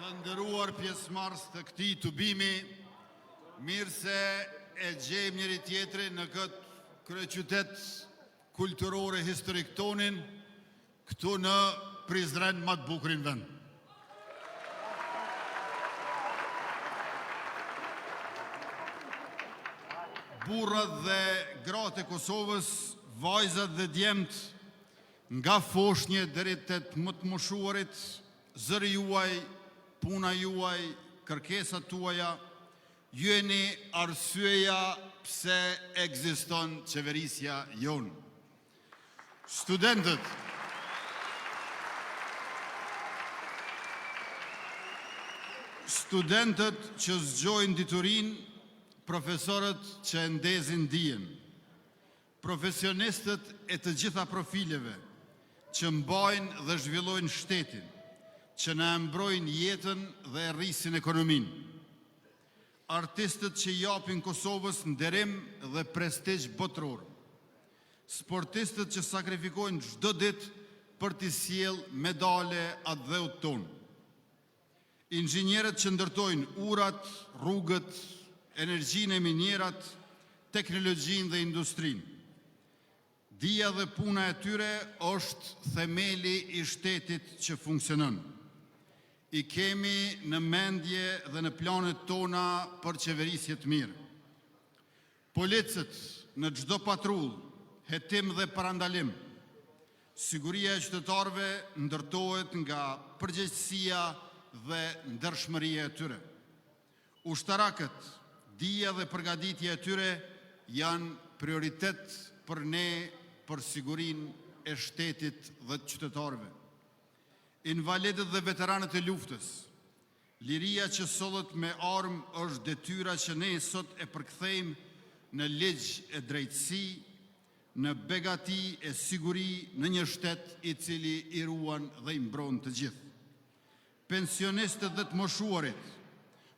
Të nderuar pjesëmarrës të këtij tubimi, mirë se e gjejmë njëri tjetrin në këtë kryeqytet kulturore historik tonin, këtu në Prizren më të bukurin vend. Burrat dhe gratë e Kosovës, vajzat dhe djemt, nga foshnje deri te më të moshuarit, zëri juaj, puna juaj, kërkesat tuaja, ju jeni arsyeja pse ekziston qeverisja jonë. Studentët që zgjojnë diturin, profesorët që ndezin dijen, profesionistët e të gjitha profileve që mbajnë dhe zhvillojnë shtetin, që na mbrojnë jetën dhe rrisin ekonominë, artistët që japin Kosovës nderim dhe prestigj botror, sportistët që sakrifikojnë çdo ditë për të sjellë medale atë dheut tonë, inxhinierët që ndërtojnë urat, rrugët, energjinë e minierat, teknologjinë dhe industrinë. Dija dhe puna e tyre është themeli i shtetit që funksionon. I kemi në mendje dhe në planet tona për qeverisje të mirë. Policët në çdo patrull, hetim dhe parandalim, siguria e qytetarëve ndërtohet nga përgjegjësia dhe ndershmëria e tyre. Ushtarakët, dija dhe përgatitja e tyre janë prioritet për ne, për sigurinë e shtetit dhe të qytetarëve. Invalidët dhe veteranët e luftës, liria që sollet me armë është detyra që ne sot e përkthejmë në ligj e drejtësi, në begati e siguri në një shtet i cili i ruan dhe i mbron të gjithë. Pensionistët dhe të moshuarit,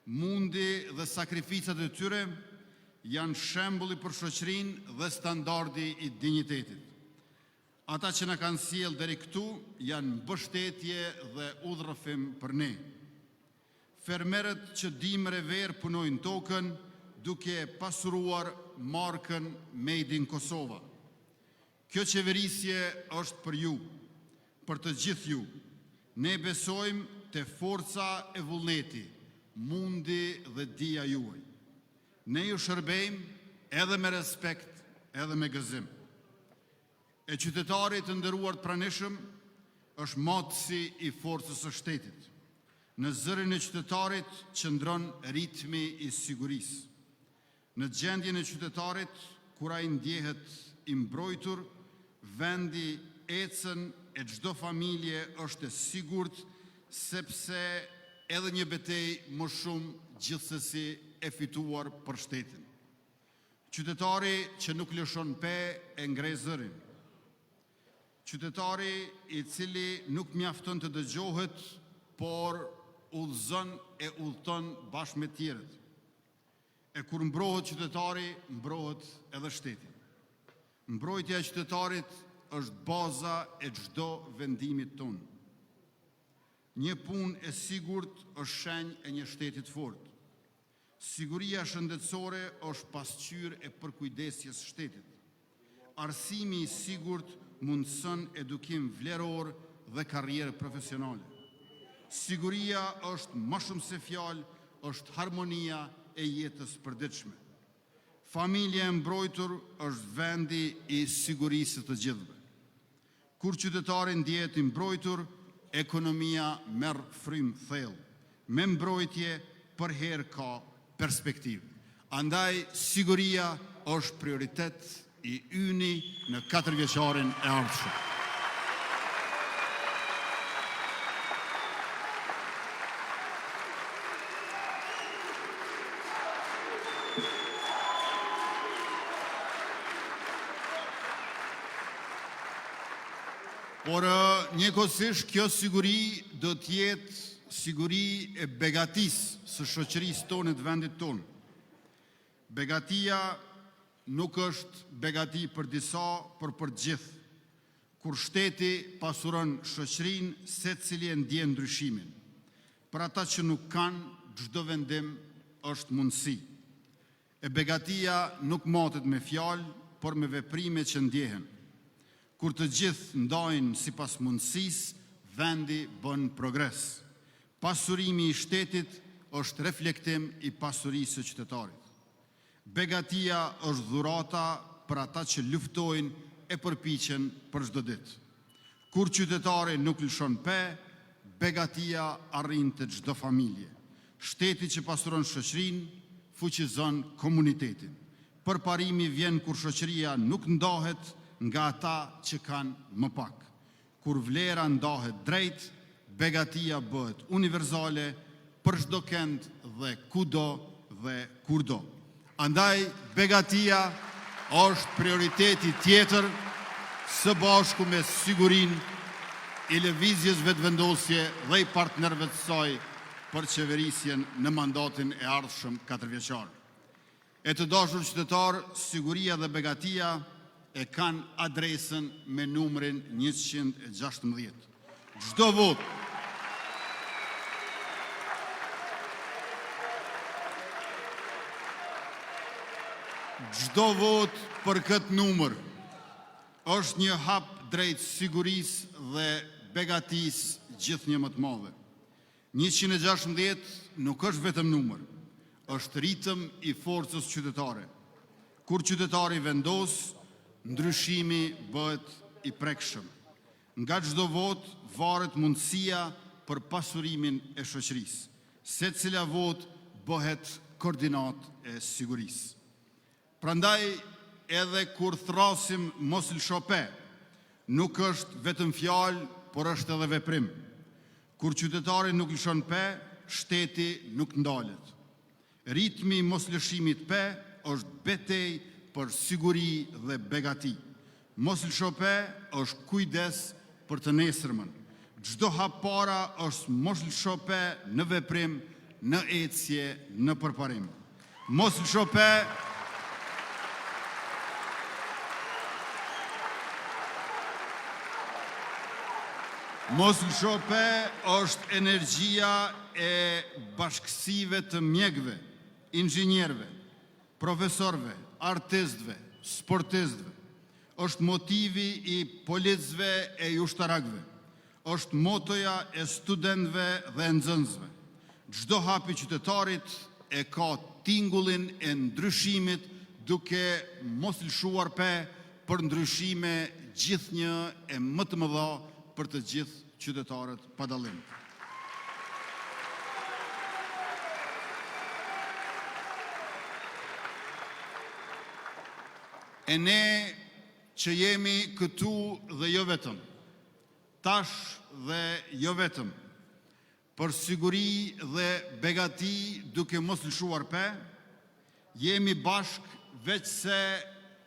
mundi dhe sakrificat e tyre janë shembulli për shoqërinë dhe standardi i dinjitetit. Ata që na kanë sjellë deri këtu janë mbështetje dhe udhërrëfim për ne. Fermerët që dimër e verë punojnë tokën duke pasuruar markën Made in Kosova. Kjo qeverisje është për ju, për të gjithë ju. Ne besojmë te forca e vullneti, mundi dhe dija juaj. Ne ju shërbejmë edhe me respekt, edhe me gëzim. E qytetarit të nderuar të pranishëm është matësi i forcës së shtetit. Në zërin e qytetarit qëndron ritmi i sigurisë. Në gjendjen e qytetarit, kur ai ndjehet i mbrojtur, vendi, ecën e çdo familje është e sigurt, sepse edhe një betejë më shumë gjithsesi e fituar për shtetin. Qytetari që nuk lëshon pe e ngre zërin. Qytetari i cili nuk mjafton të dëgjohet, por udhëzon e udhëton bashkë me tjerët. E kur mbrohet qytetari, mbrohet edhe shteti. Mbrojtja e qytetarit është baza e çdo vendimit tonë. Një punë e sigurt është shenjë e një shteti të fortë. Siguria shëndetësore është pasqyrë e përkujdesjes shtetit. Arsimi i sigurt mundson edukim vleror dhe karrierë profesionale. Siguria është më shumë se fjalë, është harmonia e jetës përditshme. Familja e mbrojtur është vendi i sigurisë të gjithëve. Kur qytetari ndihet i mbrojtur, ekonomia merr frym thellë. Me mbrojtje për herë ka perspektivë. Andaj siguria është prioritet i yni në 4 vjeçarin e ardhshëm. Por njëkohësisht kjo siguri do të jetë siguri e begatisë së shoqërisë tonë të vendit tonë. Begatia nuk është begati për disa, por për gjithë. Kur shteti pasuron shoqërinë, secili e ndjen ndryshimin. Për ata që nuk kanë, çdo vendim është mundësi. E begatia nuk matet me fjalë, por me veprime që ndjehen. Kur të gjithë ndajnë sipas mundësisë, vendi bën progres. Pasurimi i shtetit është reflektim i pasurisë së qytetarit. Begatia është dhurata për ata që luftojnë e përpiqen për çdo ditë. Kur qytetari nuk lëshon pe, begatia arrin të çdo familje. Shteti që pasuron shoqërinë, fuqizon komunitetin. Përparimi vjen kur shoqëria nuk ndahet nga ata që kanë më pak. Kur vlera ndahet drejt, begatia bëhet universale për çdo kënd dhe kudo dhe kurdo. Andaj begatia është prioriteti tjetër së bashku me sigurinë i lëvizjes vetëvendosje dhe i partnerëve të saj për qeverisjen në mandatin e ardhshëm 4-vjeçar. E të dashur qytetar, siguria dhe begatia e kanë adresën me numrin 116. Çdo vot Çdo vot për këtë numër është një hap drejt sigurisë dhe begatisë gjithnjë më të madhe. 116 nuk është vetëm numër, është ritëm i forcës qytetare. Kur qytetari vendos, ndryshimi bëhet i prekshëm. Nga çdo vot varet mundësia për pasurimin e shoqërisë. Secila vot bëhet koordinat e sigurisë. Prandaj, edhe kur thrasim mos lësho pe, nuk është vetëm fjalë, por është edhe veprim. Kur qytetari nuk lëshon pe, shteti nuk ndalet. Ritmi i mos lëshimit pe është betej për siguri dhe begati. Mos lësho pe është kujdes për të nesërmën. Çdo hap para është mos lësho pe në veprim, në ecje, në përparim. Mos lësho pe Mos lësho pe është energjia e bashkësive të mjekëve, inxhinierëve, profesorëve, artistëve, sportistëve. Është motivi i policëve e ushtarakëve. Është motoja e studentëve dhe nxënësve. Çdo hap i qytetarit e ka tingullin e ndryshimit, duke mos lëshuar pe për ndryshime gjithnjë e më të mëdha për të gjithë qytetarët pa dallim. E ne që jemi këtu dhe jo vetëm, tash dhe jo vetëm, për siguri dhe begati duke mos lëshuar pe, jemi bashk veçse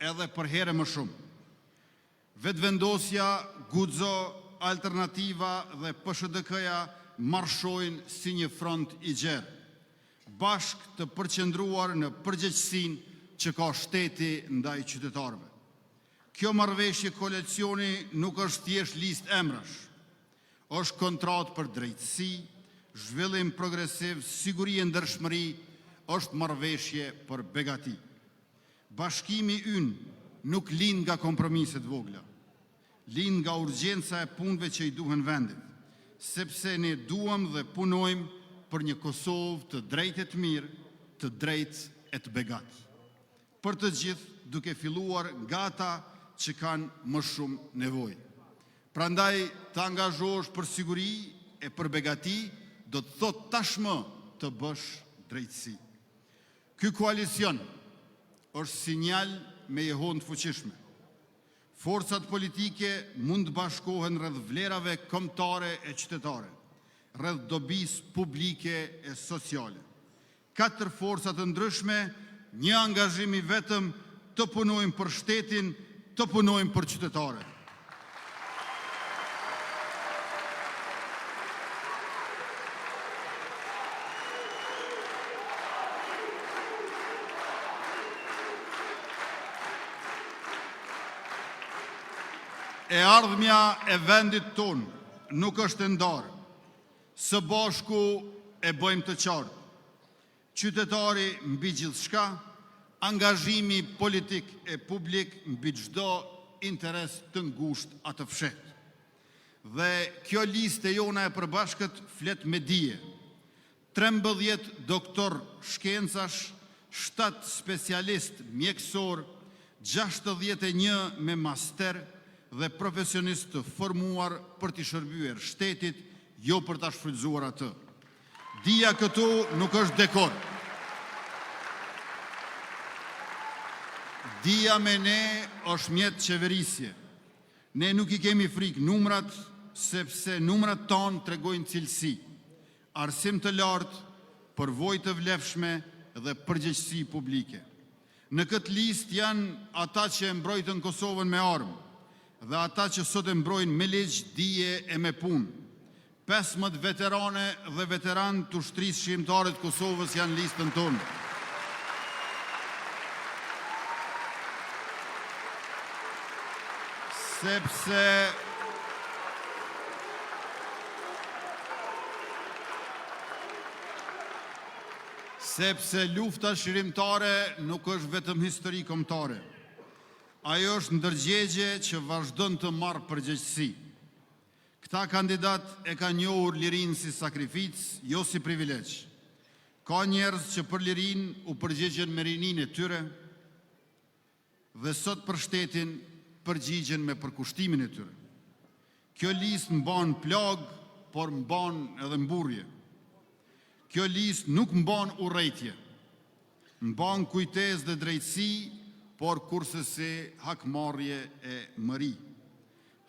edhe për herë më shumë. Vetëvendosja, guxo, Alternativa dhe PSHDK-ja marshojnë si një front i gjerë, bashk të përqendruar në përgjegjësinë që ka shteti ndaj qytetarëve. Kjo marrëveshje koalicioni nuk është thjesht listë emrash, është kontratë për drejtësi, zhvillim progresiv, siguri e ndershmëri, është marrëveshje për begati. Bashkimi ynë nuk lind nga kompromiset vogla, lind nga urgjenca e punëve që i duhen vendit, sepse ne duam dhe punojmë për një Kosovë të drejtë e të mirë, të drejtë e të begatë. Për të gjithë duke filluar nga ata që kanë më shumë nevojë. Prandaj të angazhohesh për siguri e për begati do të thotë tashmë të bësh drejtësi. Ky koalicion është sinjal me jehon të fuqishme. Forcat politike mund të bashkohen rreth vlerave kombëtare e qytetare, rreth dobisë publike e sociale. 4 forca të ndryshme, një angazhim i vetëm, të punojmë për shtetin, të punojmë për qytetarët. E ardhmja e vendit tonë nuk është e ndarë. Së bashku e bëjmë të qartë. Qytetari mbi gjithçka, angazhimi politik e publik mbi çdo interes të ngushtë atë fshet. Dhe kjo listë jona e përbashkët flet me dije. 13 doktor shkencash, 7 specialist mjekësor, 61 me master dhe profesionist të formuar për t'i shërbyer shtetit, jo për t'a shfrytzuar atë. Dija këtu nuk është dekor. Dija me ne është mjet qeverisje. Ne nuk i kemi frikë numrat, sepse numrat tonë tregojnë cilësi, arsim të lartë, përvojë të vlefshme dhe përgjegjësi publike. Në këtë listë janë ata që e mbrojtën Kosovën me armë dhe ata që sot e mbrojnë me ligj, dije e me punë. 15 veterane dhe veteranë të ushtrisë shqiptare të Kosovës janë listën tonë. Sepse lufta shqiptare nuk është vetëm histori kombëtare. Ajo është ndërgjegje që vazhdon të marrë përgjegjësi. Këta kandidat e ka njohur lirinë si sakrificë, jo si privilegj. Ka njerëz që për lirinë u përgjigjen me rininë e tyre dhe sot për shtetin përgjigjen me përkushtimin e tyre. Kjo listë mban plag, por mban edhe mburje. Kjo listë nuk mban urrëtie, mban kujtesë dhe drejtësi, por kurse si hakmarrje e mëri.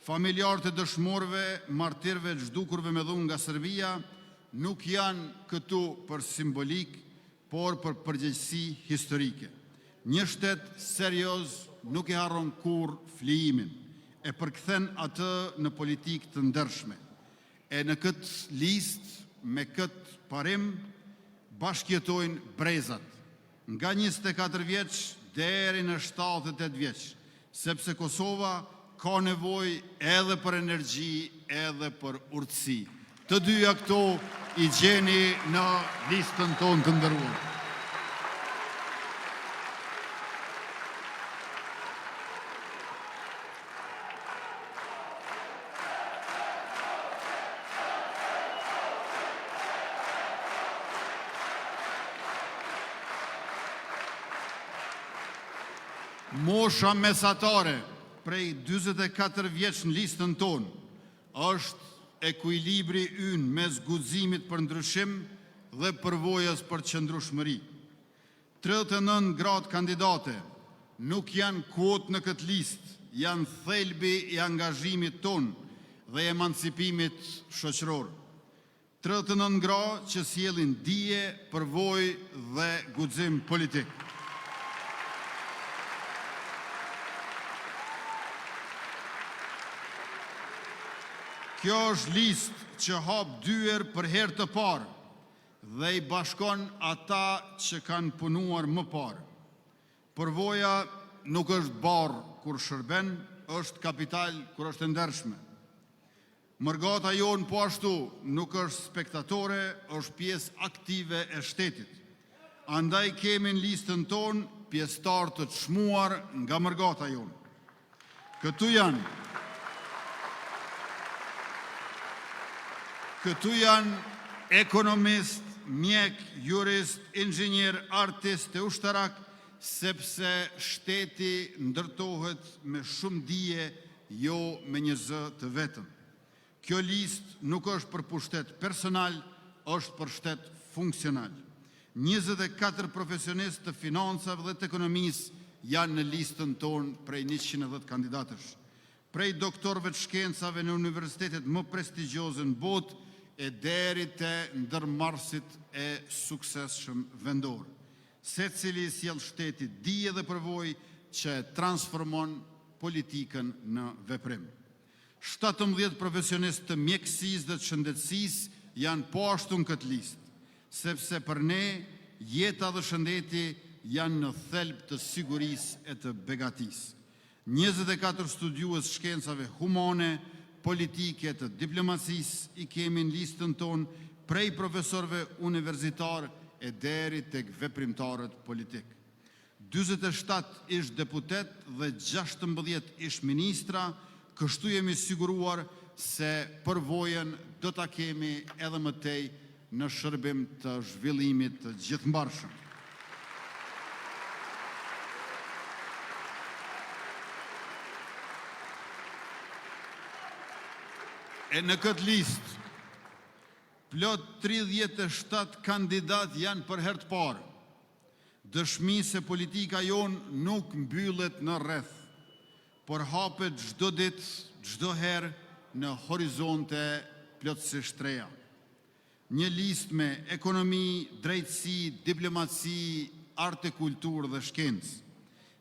Familjarët e dëshmorëve, martirëve, zhdukurve me dhunë nga Serbia nuk janë këtu për simbolik, por për përgjegjësi historike. Një shtet serioz nuk e harron kur flijimin, e përkthen atë në politikë të ndershme. E në këtë listë, me këtë parim, bashkjetojnë brezat, nga 24 vjeç deri në 78 vjeç, sepse Kosova ka nevojë edhe për energji, edhe për urtësi. Të dyja këto i gjeni në listën tonë të nderuar. Mosha mesatare prej 44 vjeç në listën tonë është ekuilibri ynë mes guximit për ndryshim dhe përvojës për qëndrueshmëri. 39 gratë kandidate nuk janë kuotë në këtë listë, janë thelbi i angazhimit tonë dhe emancipimit shoqëror. 39 gra që sjellin dije, përvojë dhe guxim politik. Kjo është listë që hap dyer për herë të parë dhe i bashkon ata që kanë punuar më parë. Përvoja nuk është barë kur shërben, është kapital kur është e ndershme. Mërgata jonë po ashtu nuk është spektatore, është pjesë aktive e shtetit. Andaj kemi në listën tonë pjesëtar të çmuar nga mërgata jonë. Këtu janë ekonomist, mjek, jurist, inxhinier, artist e ushtarak, sepse shteti ndërtohet me shumë dije, jo me një zë të vetëm. Kjo listë nuk është për pushtet personal, është për shtet funksional. 24 profesionistë të financave dhe të ekonomisë janë në listën tonë prej 110 kandidatësh. Prej doktorëve të shkencave në universitetet më prestigjioze në botë, e deri te ndërmarrësit e suksesshëm vendor. Secili sjell shteti dije dhe përvojë që transformon politikën në veprim. 17 profesionistë të mjekësisë dhe të shëndetësisë janë po ashtu në këtë listë, sepse për ne jeta dhe shëndeti janë në thelb të sigurisë e të begatisë. 24 studiues shkencave humane, politike të diplomacisë i kemi në listën tonë prej profesorëve universitar e deri tek veprimtarët politik. 47 ish deputet dhe 16 ish ministra, kështu jemi siguruar se përvojën do ta kemi edhe më tej në shërbim të zhvillimit të gjithëmbarshëm. E në këtë listë, plot 37 kandidat janë për herë të parë. Dëshmi se politika jonë nuk mbyllet në rreth, por hapet çdo ditë, çdo herë në horizonte plotësisht reja. Një listë me ekonomi, drejtësi, diplomaci, art e kulturë dhe shkencë,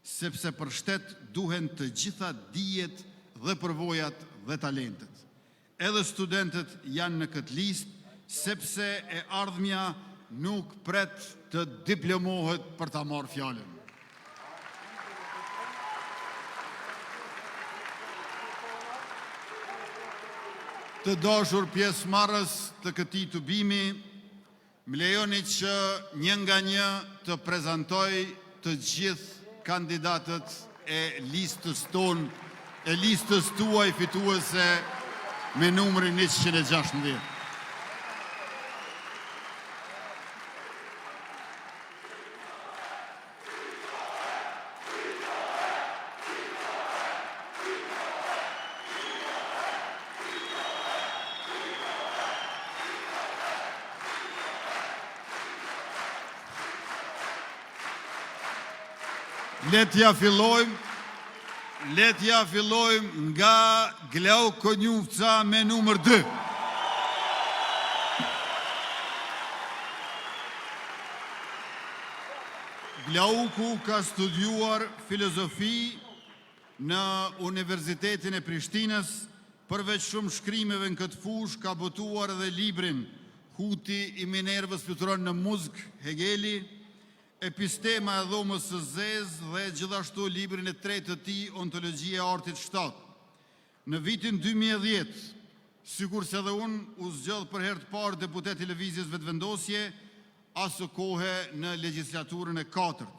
sepse për shtet duhen të gjitha dijet dhe përvojat dhe talentet. Edhe studentët janë në këtë listë, sepse e ardhmja nuk pret të diplomohet për ta marrë fjalën. Të dashur pjesëmarrës të këtij tubimi, më lejoni që një nga një të prezantoj të gjithë kandidatët e listës tonë, e listës tuaj fituese me numrin 116. Letja fillojmë nga Glau Konjufca me numër 2. Glauku ka studiuar filozofi në Universitetin e Prishtinës, përveç shumë shkrimeve në këtë fushë ka botuar edhe librin Huti i Minervës fluturon në muzikë Hegeli, Epistema e dhomës së zezë dhe gjithashtu librin e tretë të tij Ontologjia e artit 7. Në vitin 2010, sikur se edhe unë u zgjodh për herë të parë deputet i lëvizjes vetëvendosje, asë kohe në legjislaturën e 4.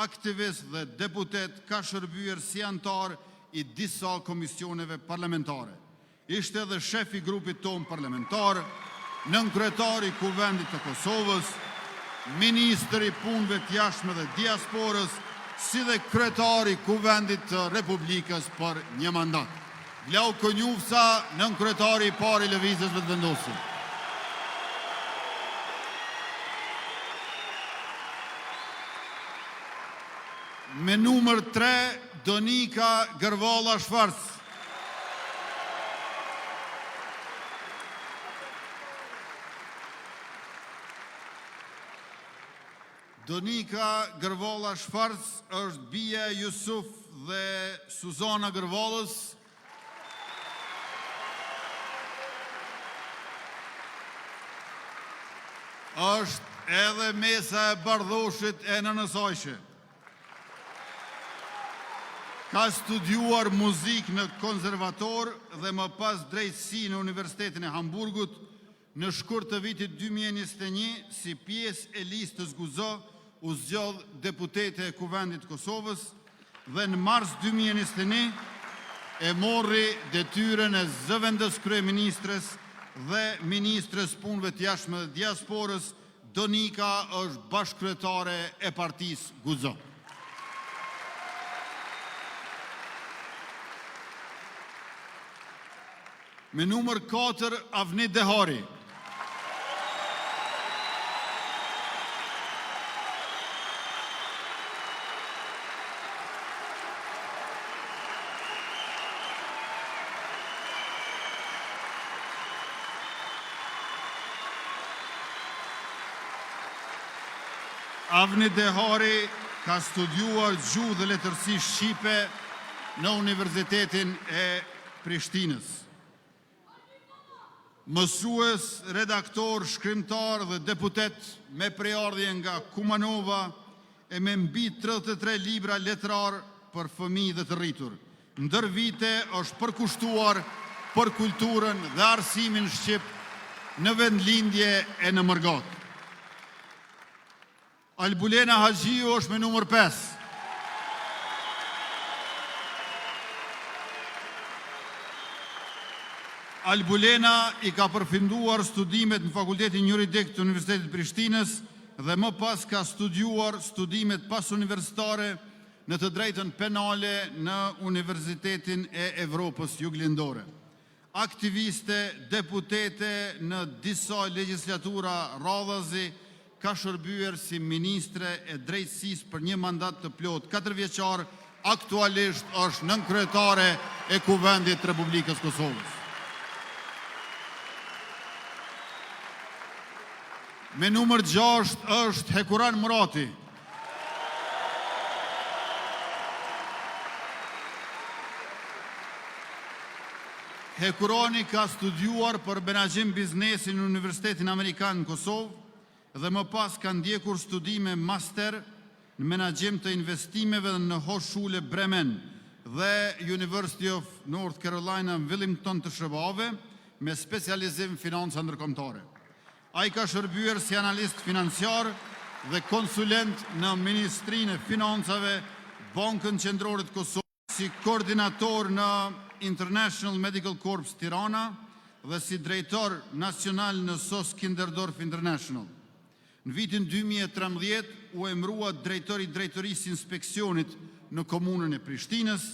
Aktivist dhe deputet ka shërbyer si antar i disa komisioneve parlamentare. Ishte edhe shef i grupit ton parlamentar, nënkryetari i Kuvendit të Kosovës, Ministri i Punëve të Jashtme dhe Diasporës, si dhe kryetari i Kuvendit të Republikës për një mandat. Glau Konjufca, nënkryetari i parë i lëvizjes vetëvendosje. Me numër 3, Donika Gërvalla Shfarc. Donika Gërvalla Shfarc është bia Jusuf dhe Suzana Gërvallës. Është edhe mesa e bardhoshit e nënësojshë. Ka studiuar muzikë në konservator dhe më pas drejtësi në Universitetin e Hamburgut. Në shkurt të vitit 2021, si pjesë e listës Guzo, u zgjodh deputete e Kuvendit Kosovës dhe në mars 2021 e morri detyrën e zëvendës kryeministres dhe ministres punëve të jashtme dhe diasporës. Donika është bashkëkryetare e partisë Guzo. Me numër 4, Avni Dehari. Avni Dehari ka studiuar gjuhë dhe letërsi shqipe në Universitetin e Prishtinës. Mësues, redaktor, shkrimtar dhe deputet me preardhje nga Kumanova e me mbi 33 libra letrar për fëmijë dhe të rritur. Ndër vite është përkushtuar për kulturën dhe arsimin shqip në vendlindje e në Mërgot. Albulena Haxhiu është me numër 5. Albulena i ka përfunduar studimet në Fakultetin Juridik të Universitetit Prishtinës dhe më pas ka studiuar studimet pas-universitare në të drejtën penale në Universitetin e Evropës Juglindore. Aktiviste, deputete në disa legjislatura radhazi, ka shërbyer si ministre e drejtësisë për një mandat të plot 4 vjeçar, aktualisht është nënkryetare e Kuvendit të Republikës Kosovës. Me numër 6 është Hekuran Murati. Hekurani ka studiuar për menaxhim biznesi në Universitetin Amerikan në Kosovë dhe më pas ka ndjekur studime master në menaxhim të investimeve në Hochschule Bremen dhe University of North Carolina në Wilmington të SBA-ve me specializim financa ndërkombëtare. Ai ka shërbyer si analist financiar dhe konsulent në Ministrinë e Financave, Bankën Qendrore të Kosovës, si koordinator në International Medical Corps Tirana dhe si drejtor nacional në SOS Kinderdorf International. Në vitin 2013 u emërua drejtori i drejtorisë inspeksionit në komunën e Prishtinës,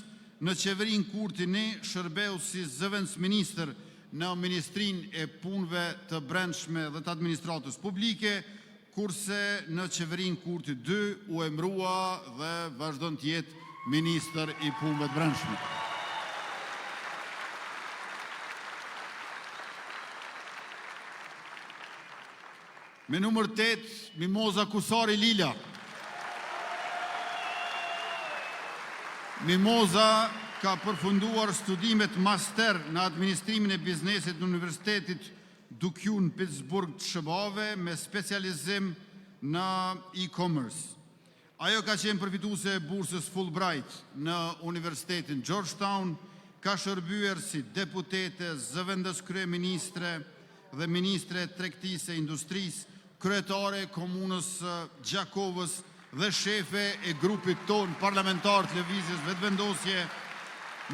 në qeverinë Kurti Ne shërbeu si zëvendësministër në Ministrinë e Punëve të Brendshme dhe të Administratës Publike, kurse në qeverinë Kurti 2 u emërua dhe vazhdon të jetë ministër i Punëve të Brendshme. Me numër 8, Mimoza Kusari Lila. Mimoza ka përfunduar studimet master në administrimin e biznesit në Universitetit Duke në Pittsburgh të SBA-ve me specializim në e-commerce. Ajo ka qenë përfituese e bursës Fulbright në Universitetin Georgetown, ka shërbyer si deputete, zëvendës kryeministre dhe ministre e tregtisë e industrisë, kryetare e komunës Gjakovës dhe shefe e grupit ton parlamentar të lëvizjes vetëvendosje.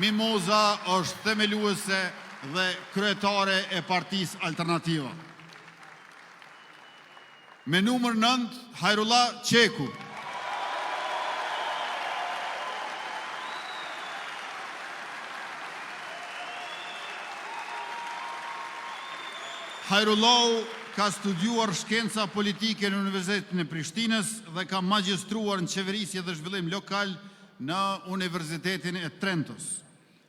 Mimoza është themeluese dhe kryetare e Partisë Alternativa. Me numër 9, Hajrullah Qeku. Hajrullah ka studiuar shkenca politike në Universitetin e Prishtinës dhe ka magjistruar në qeverisje dhe zhvillim lokal në Universitetin e Trentos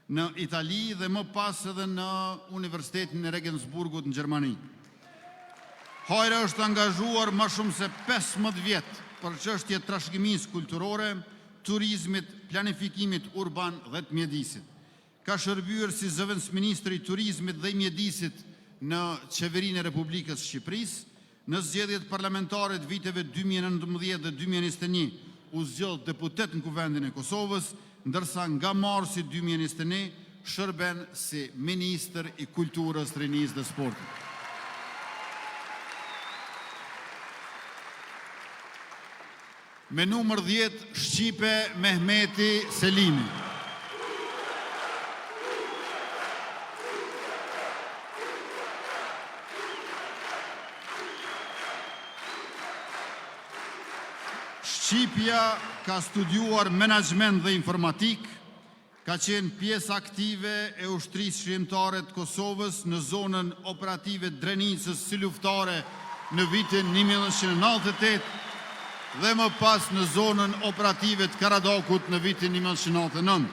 në Itali dhe më pas edhe në Universitetin e Regensburgut në Gjermani. Hajra është angazhuar më shumë se 15 vjet për çështje trashëgimisë kulturore, turizmit, planifikimit urban dhe të mjedisit. Ka shërbyer si zëvendësministër i turizmit dhe i mjedisit në qeverinë e Republikës Shqipërisë, në zgjedhjet parlamentare të viteve 2019 dhe 2021 u zgjodh deputet në Kuvendin e Kosovës, ndërsa nga marsi 2021 shërben si ministër i kulturës, rinisë dhe sportit. Me numër 10, Shqipe Mehmeti Selimi. Shqipja ka studiuar menaxhment dhe informatik, ka qenë pjesë aktive e ushtrisë shërimtare të Kosovës në zonën operative Drenicës si luftare në vitin 1998 dhe më pas në zonën operative të Karadokut në vitin 1999.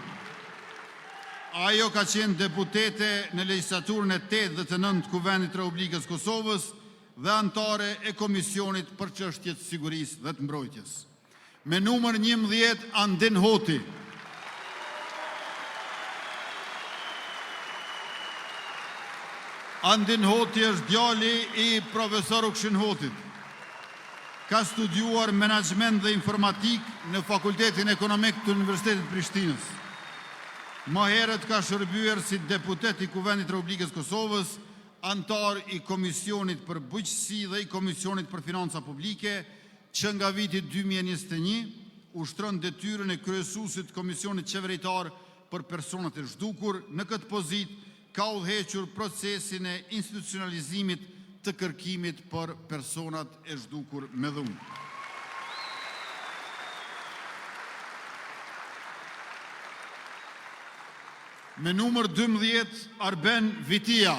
Ajo ka qenë deputete në legjislaturën e 8 dhe të 9 të Kuvendit të Republikës Kosovës dhe antare e Komisionit për çështjet të sigurisë dhe të mbrojtjes. Me numër 11, Andin Hoti. Andin Hoti është djali i profesor Ukshin Hotit. Ka studiuar menaxhment dhe informatik në Fakultetin Ekonomik të Universitetit Prishtinës. Më herët ka shërbyer si deputet i Kuvendit të Republikës Kosovës, antar i Komisionit për Bujqësi dhe i Komisionit për Financa Publike, që nga viti 2021 ushtron detyrën e kryesuesit Komisionit Qeveritar për Personat e Zhdukur. Në këtë pozitë ka udhëhequr procesin e institucionalizimit të kërkimit për personat e zhdukur me dhunë. Me numër 12, Arben Vitia.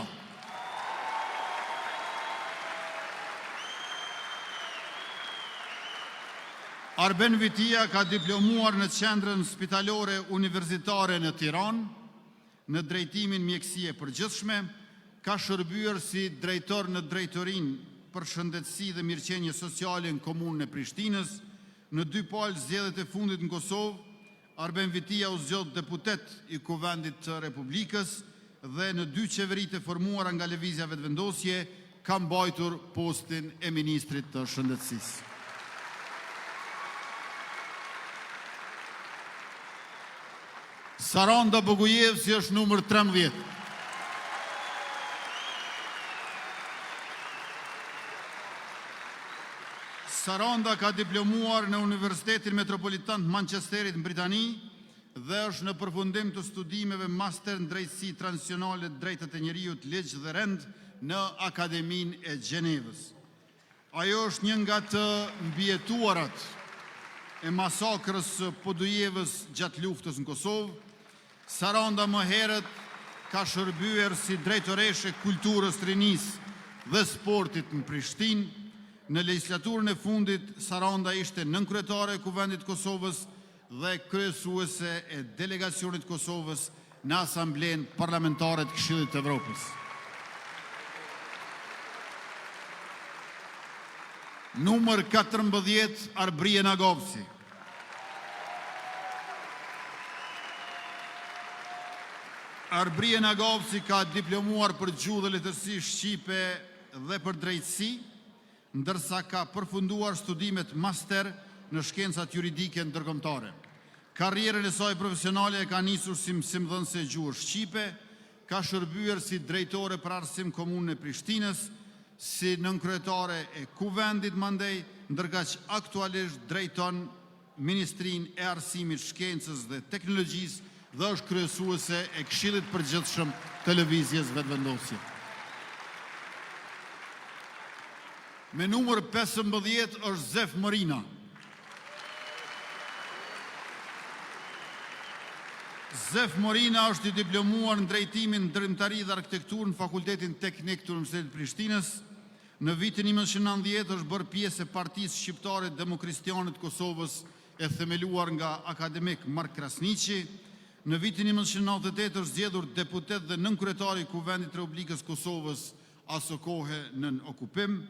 Arben Vitia ka diplomuar në Qendrën Spitalore Universitare në Tiranë, në drejtimin mjekësie përgjithshme, ka shërbyer si drejtor në drejtorinë për shëndetësi dhe mirëqenie sociale në komunën e Prishtinës. Në 2 palë zgjedhjet e fundit në Kosovë, Arben Vitia u zgjodh deputet i Kuvendit të Republikës dhe në 2 qeveritë e formuara nga lëvizja vetëvendosje ka mbajtur postin e ministrit të shëndetësisë. Saranda Bogujevsi është numër 13. Saranda ka diplomuar në Universitetin Metropolitan të Manchesterit në Britani dhe është në përfundim të studimeve master në drejtësi transicionale, drejtat e njerëzit, ligj dhe rend në Akademinë e Gjenevës. Ajo është një nga të mbijetuarat e masakrës së Podujevës gjatë luftës në Kosovë. Saranda më herët ka shërbyer si drejtoreshe kulturës, rinisë dhe sportit në Prishtinë. Në legjislaturën e fundit, Saranda ishte nënkryetare e Kuvendit Kosovës dhe kryesuese e delegacionit Kosovës në Asamblenë Parlamentare të Këshillit të Evropës. Numër 14, Arbrije Nagovci. Arbrije Nagovci ka diplomuar për gjuhë dhe letërsi shqipe dhe për drejtësi, ndërsa ka përfunduar studimet master në shkencat juridike ndërkombëtare. Karrierën e saj profesionale e ka nisur si mësimdhënëse gjuhë shqipe, ka shërbyer si drejtore për arsim komunën e Prishtinës, si nënkryetare e Kuvendit mandej, ndërkaq aktualisht drejton Ministrinë e Arsimit, Shkencës dhe Teknologjisë dhe është kryesuese e Këshillit Përgjithshëm të Lëvizjes Vetëvendosje. Me numër 15 është Zef Morina. Zef Morina është i diplomuar në drejtimin ndërtimtari dhe arkitekturë në Fakultetin Teknik të Universitetit të Prishtinës. Në vitin 1990 është bërë pjesë e Partisë Shqiptare Demokristiane të Kosovës, e themeluar nga akademik Mark Krasniqi. Në vitin 1998 është zgjedhur deputet dhe nënkryetari i Kuvendit të Republikës Kosovës, aso kohe nën okupim.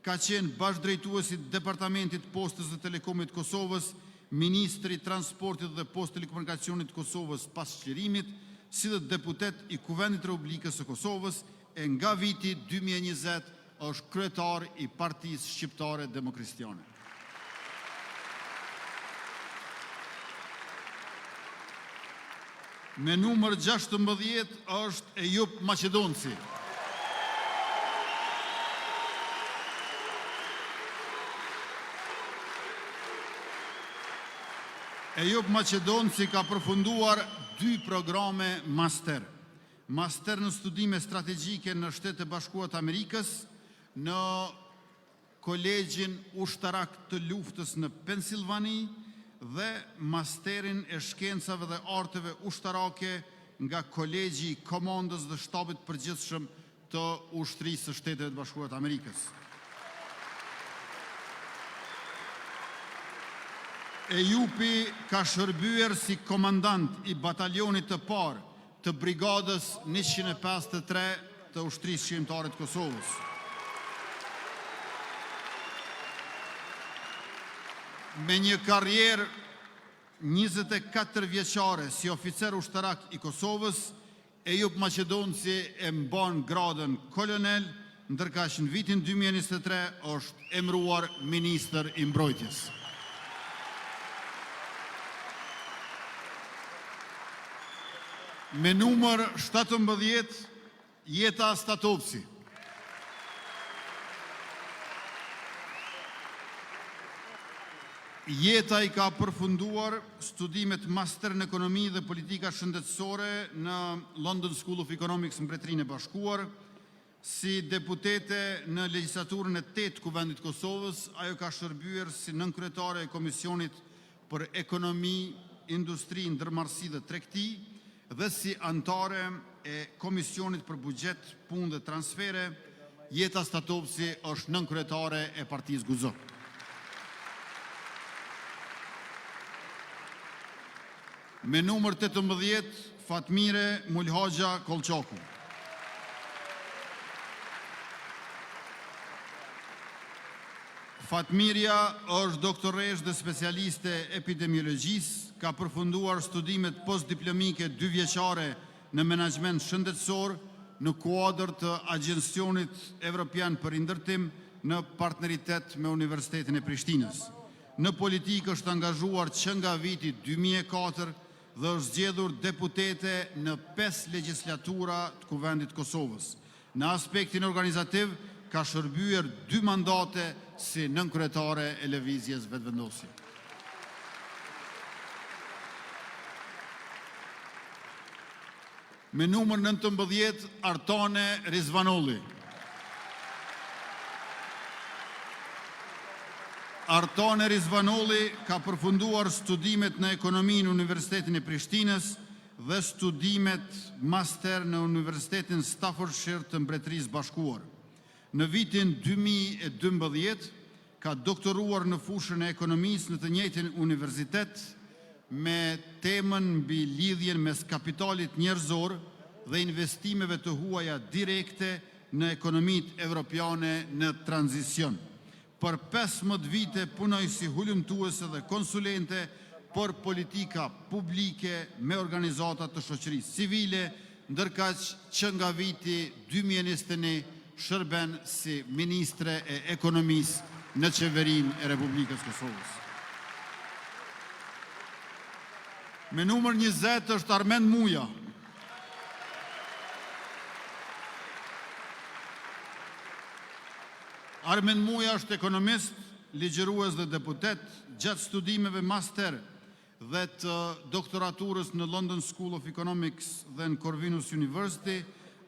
Ka qenë bashkëdrejtuesi i Departamentit Postës dhe Telekomit të Kosovës, Ministri i Transportit dhe Postë Telekomunikacionit të Kosovës pas çlirimit, si dhe deputet i Kuvendit të Republikës së Kosovës, e nga viti 2020 është kryetar i Partisë Shqiptare Demokristiane. Me numër 16 është Ejup Maqedonci. Ejup Maqedonci ka përfunduar 2 programe master. Master në studime strategjike në Shtetet e Bashkuara të Amerikës, në Kolegjin Ushtarak të Luftës në Pensilvani dhe masterin e shkencave dhe arteve ushtarake nga Kolegji i Komandës dhe Shtabit Përgjithshëm të Ushtrisë së Shteteve të Bashkuara të Amerikës. Ejupi ka shërbyer si komandant i batalionit të parë të brigadës 153 të Ushtrisë Shqiptare të Kosovës. Me një karrierë 24 vjeçare si oficer ushtarak i Kosovës, Ejup Maqedonci e mban gradën kolonel, ndërkaq në vitin 2023 është emëruar ministër i mbrojtjes. Me numër 17, Jeta Statovci. Jeta I ka përfunduar studimet master në ekonomi dhe politika shëndetësore në London School of Economics në Mbretërinë e Bashkuar. Si deputete në legjislaturën e 8 Kuvendit Kosovës, ajo ka shërbyer si nënkryetare e Komisionit për Ekonomi, Industri, Ndërmarrësi dhe Tregti dhe si antare e Komisionit për Buxhet, Punë dhe Transfere. Jeta Statovci është nënkryetare e Partisë Guzo. Me numër 18, Fatmire Mulhoxha Kolçaku. Fatmirja është doktoresh dhe specialiste epidemiologjisë, ka përfunduar studimet postdiplomike 2 vjeçare në menaxhment shëndetësor në kuadër të Agjencionit Evropian për Indërtim në partneritet me Universitetin e Prishtinës. Në politikë është angazhuar që nga viti 2004 dhe është zgjedhur deputete në 5 legjislatura të Kuvendit Kosovës. Në aspektin organizativ, ka shërbyer 2 mandate si nënkryetare e lëvizjes vetëvendosje. Me numër 19, Artane Rizvanolli. Artane Rizvanolli ka përfunduar studimet në ekonomi në Universitetin e Prishtinës dhe studimet master në Universitetin Staffordshire të Mbretërisë Bashkuar. Në vitin 2012 ka doktoruar në fushën e ekonomisë në të njëjtin universitet me temën mbi lidhjen mes kapitalit njerëzor dhe investimeve të huaja direkte në ekonomitë evropiane në tranzicion. Për 15 vite punoj si hulumtuese dhe konsulente për politika publike me organizatat të shoqërisë civile, ndërkaq që nga viti 2021 shërben si ministre e ekonomisë në qeverinë e Republikës Kosovës. Me numër 20 është Armend Muja. Armend Muja është ekonomist, ligjërues dhe deputet, gjatë studimeve master dhe të doktoraturës në London School of Economics dhe në Corvinus University,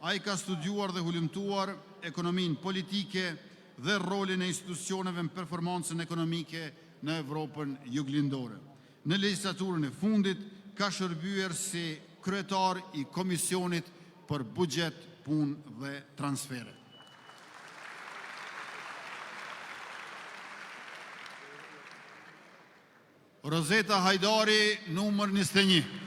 ai ka studiuar dhe hulumtuar ekonominë politike dhe rolin e institucioneve në performancën ekonomike në Evropën juglindore. Në legjislaturën e fundit ka shërbyer si kryetar I Komisionit për Buxhet, Punë dhe Transfere. Rozeta Hajdari, numër 21.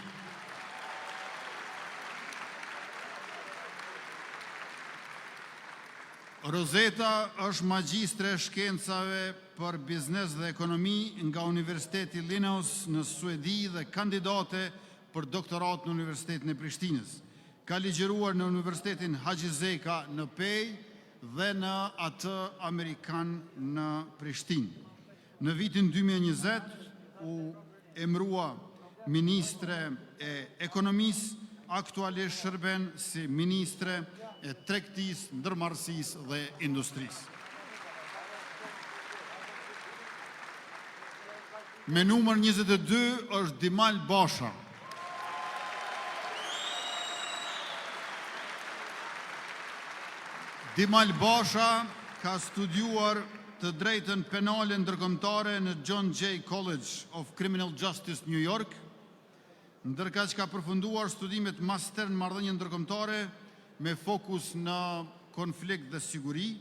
Rozeta është magjistre shkencave për biznes dhe ekonomi nga Universiteti Linnaeus në Suedi dhe kandidate për doktorat në Universitetin e Prishtinës. Ka ligjëruar në Universitetin Haxhi Zeka në Pej dhe në atë Amerikan në Prishtinë. Në vitin 2020 u emrua ministre e ekonomisë, aktualisht shërben si ministre e tregtisë, ndërmarrësisë dhe industrisë. Me numër 22 është Dimal Basha. Dimal Basha ka studiuar të drejtën penale ndërkombëtare në John Jay College of Criminal Justice, New York, ndërkaq ka përfunduar studimet master në marrëdhënie ndërkombëtare me fokus në konflikt dhe siguri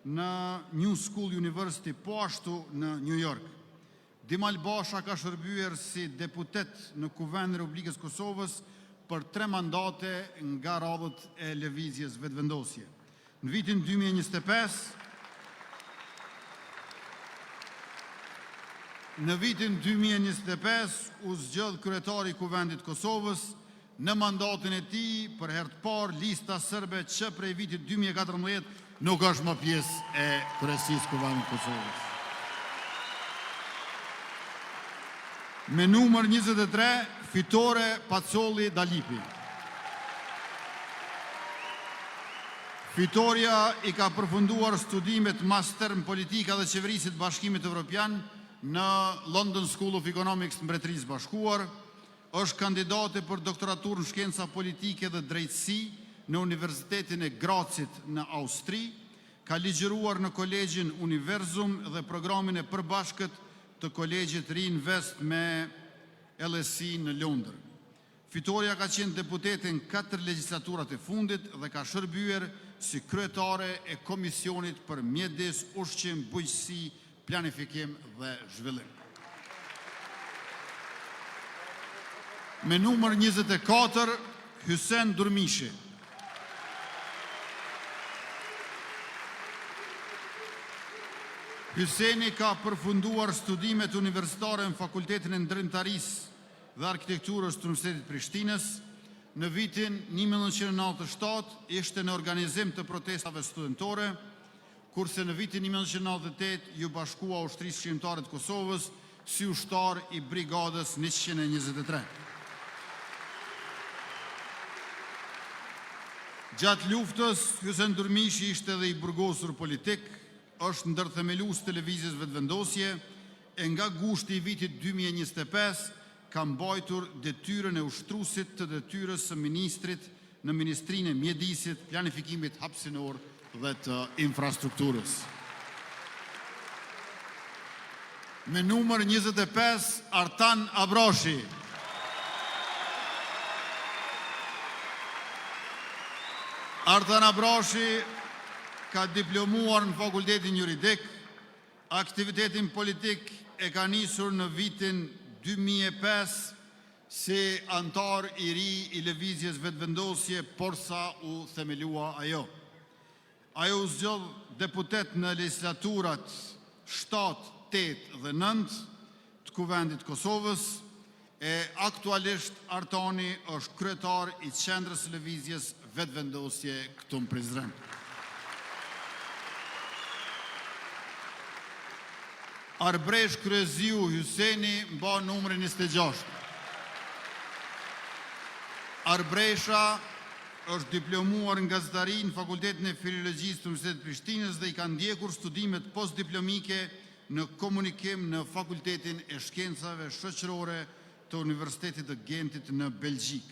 në New School University, po ashtu në New York. Dimal Basha ka shërbyer si deputet në Kuvendin e Republikës Kosovës për 3 mandate nga radhët e lëvizjes vetëvendosje. Në vitin 2025, u zgjodh kryetari I Kuvendit Kosovës në mandatin e tij për herë të parë lista serbe që prej vitit 2014 nuk është më pjesë e kryesisë Kuvendit Kosovës. Me numër 23, Fitore Pacolli Dalipi. Fitoria i ka përfunduar studimet master në politika dhe qeverisit Bashkimit Evropian në London School of Economics në Mbretërisë Bashkuar, është kandidate për doktoratur në shkenca politike dhe drejtësi në Universitetin e Grazit në Austri, ka ligjëruar në Kolegjin Universum dhe programin e përbashkët të Kolegjit Reinvest me LSE në Londër. Fitoria ka qenë deputete në 4 legislaturat e fundit dhe ka shërbyer si kryetare e Komisionit për Mjedis, Ushqim, Bujqësi, Planifikim dhe Zhvillim. Me numër 24, Hysen Durmishi. Hyseni ka përfunduar studimet universitare në Fakultetin e Ndërtimtarisë dhe Arkitekturës të Universitetit Prishtinës. Në vitin 1997 ishte në organizim të protestave studentore, kurse në vitin 1998 ju bashkua Ushtrisë Shqiptare të Kosovës si ushtar i Brigadës 123. Gjatë luftës, Hysen Durmishi ishte edhe i burgosur politik, është ndërthemelues televizjes Vetëvendosje e nga gushti i vitit 2025 ka mbajtur detyrën e ushtruesit të detyrës së ministrit në Ministrinë e Mjedisit, Planifikimit Hapësinor dhe të Infrastrukturës. Me numër 25, Artan Abrashi. Artan Abrashi ka diplomuar në Fakultetin Juridik, aktivitetin politik e ka nisur në vitin 2005 si antar i ri i lëvizjes Vetëvendosje, por sa u themelua ajo. Ajo u zgjodh deputet në legislaturat 7, 8 dhe 9 të Kuvendit Kosovës e aktualisht Artani është kryetar i qendrës së lëvizjes Vetëvendosje këtu në Prizren. Arbresh Kryeziu Hyseni mba numrin 26. Arbresha është diplomuar në gazetari në Fakultetin e Filologjisë të Universitetit Prishtinës dhe i ka ndjekur studimet postdiplomike në komunikim në Fakultetin e Shkencave Shoqërore të Universitetit të Gentit në Belgjik.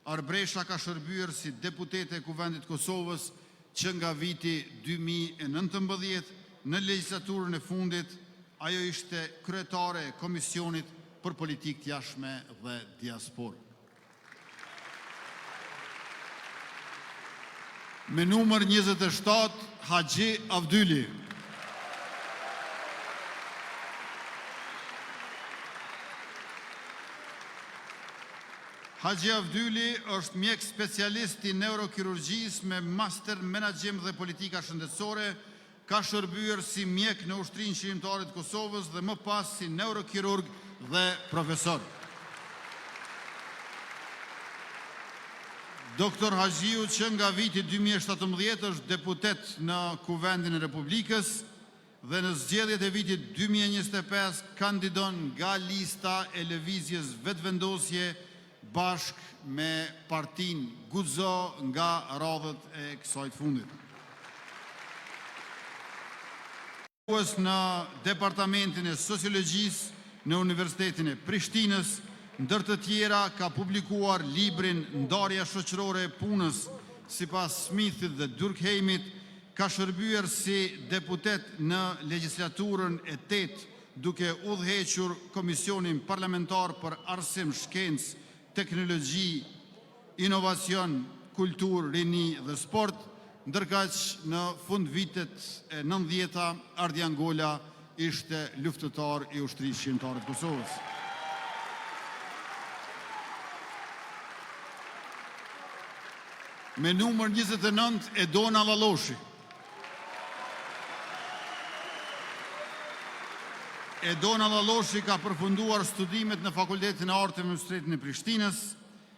Arbresha ka shërbyer si deputete e Kuvendit Kosovës që nga viti 2019 në legjislaturën e fundit. Ajo ishte kryetare e Komisionit për Politikë të Jashtme dhe Diasporë. Me numër 27, Haxhi Avdyli. Haxhi Avdyli është mjek specialist i neurokirurgjisë me master menaxhim dhe politika shëndetësore. Ka shërbyer si mjek në Ushtrinë Shqiptare të Kosovës dhe më pas si neurokirurg dhe profesor. Doktor Haxhiu që nga viti 2017 është deputet në Kuvendin e Republikës dhe në zgjedhjet e vitit 2025 kandidon nga lista e lëvizjes Vetëvendosje bashkë me partinë Guzo nga radhët e kësaj të fundit. Në Departamentin e Sociologjisë në Universitetin e Prishtinës, ndër të tjera ka publikuar librin Ndarja shoqërore e punës sipas Smithit dhe Durkheimit, ka shërbyer si deputet në legjislaturën e 8 duke udhëhequr Komisionin Parlamentar për Arsim, Shkencë, Teknologji, Inovacion, Kulturë, Rini dhe Sport, ndërkaq në fund vitet e 90-ta Ardi Angola ishte luftëtar i Ushtrisë Shqiptare të Kosovës. Me numër 29, Edona Lalloshi. Edona Lalloshi ka përfunduar studimet në Fakultetin e Arteve në Universitetin e Prishtinës.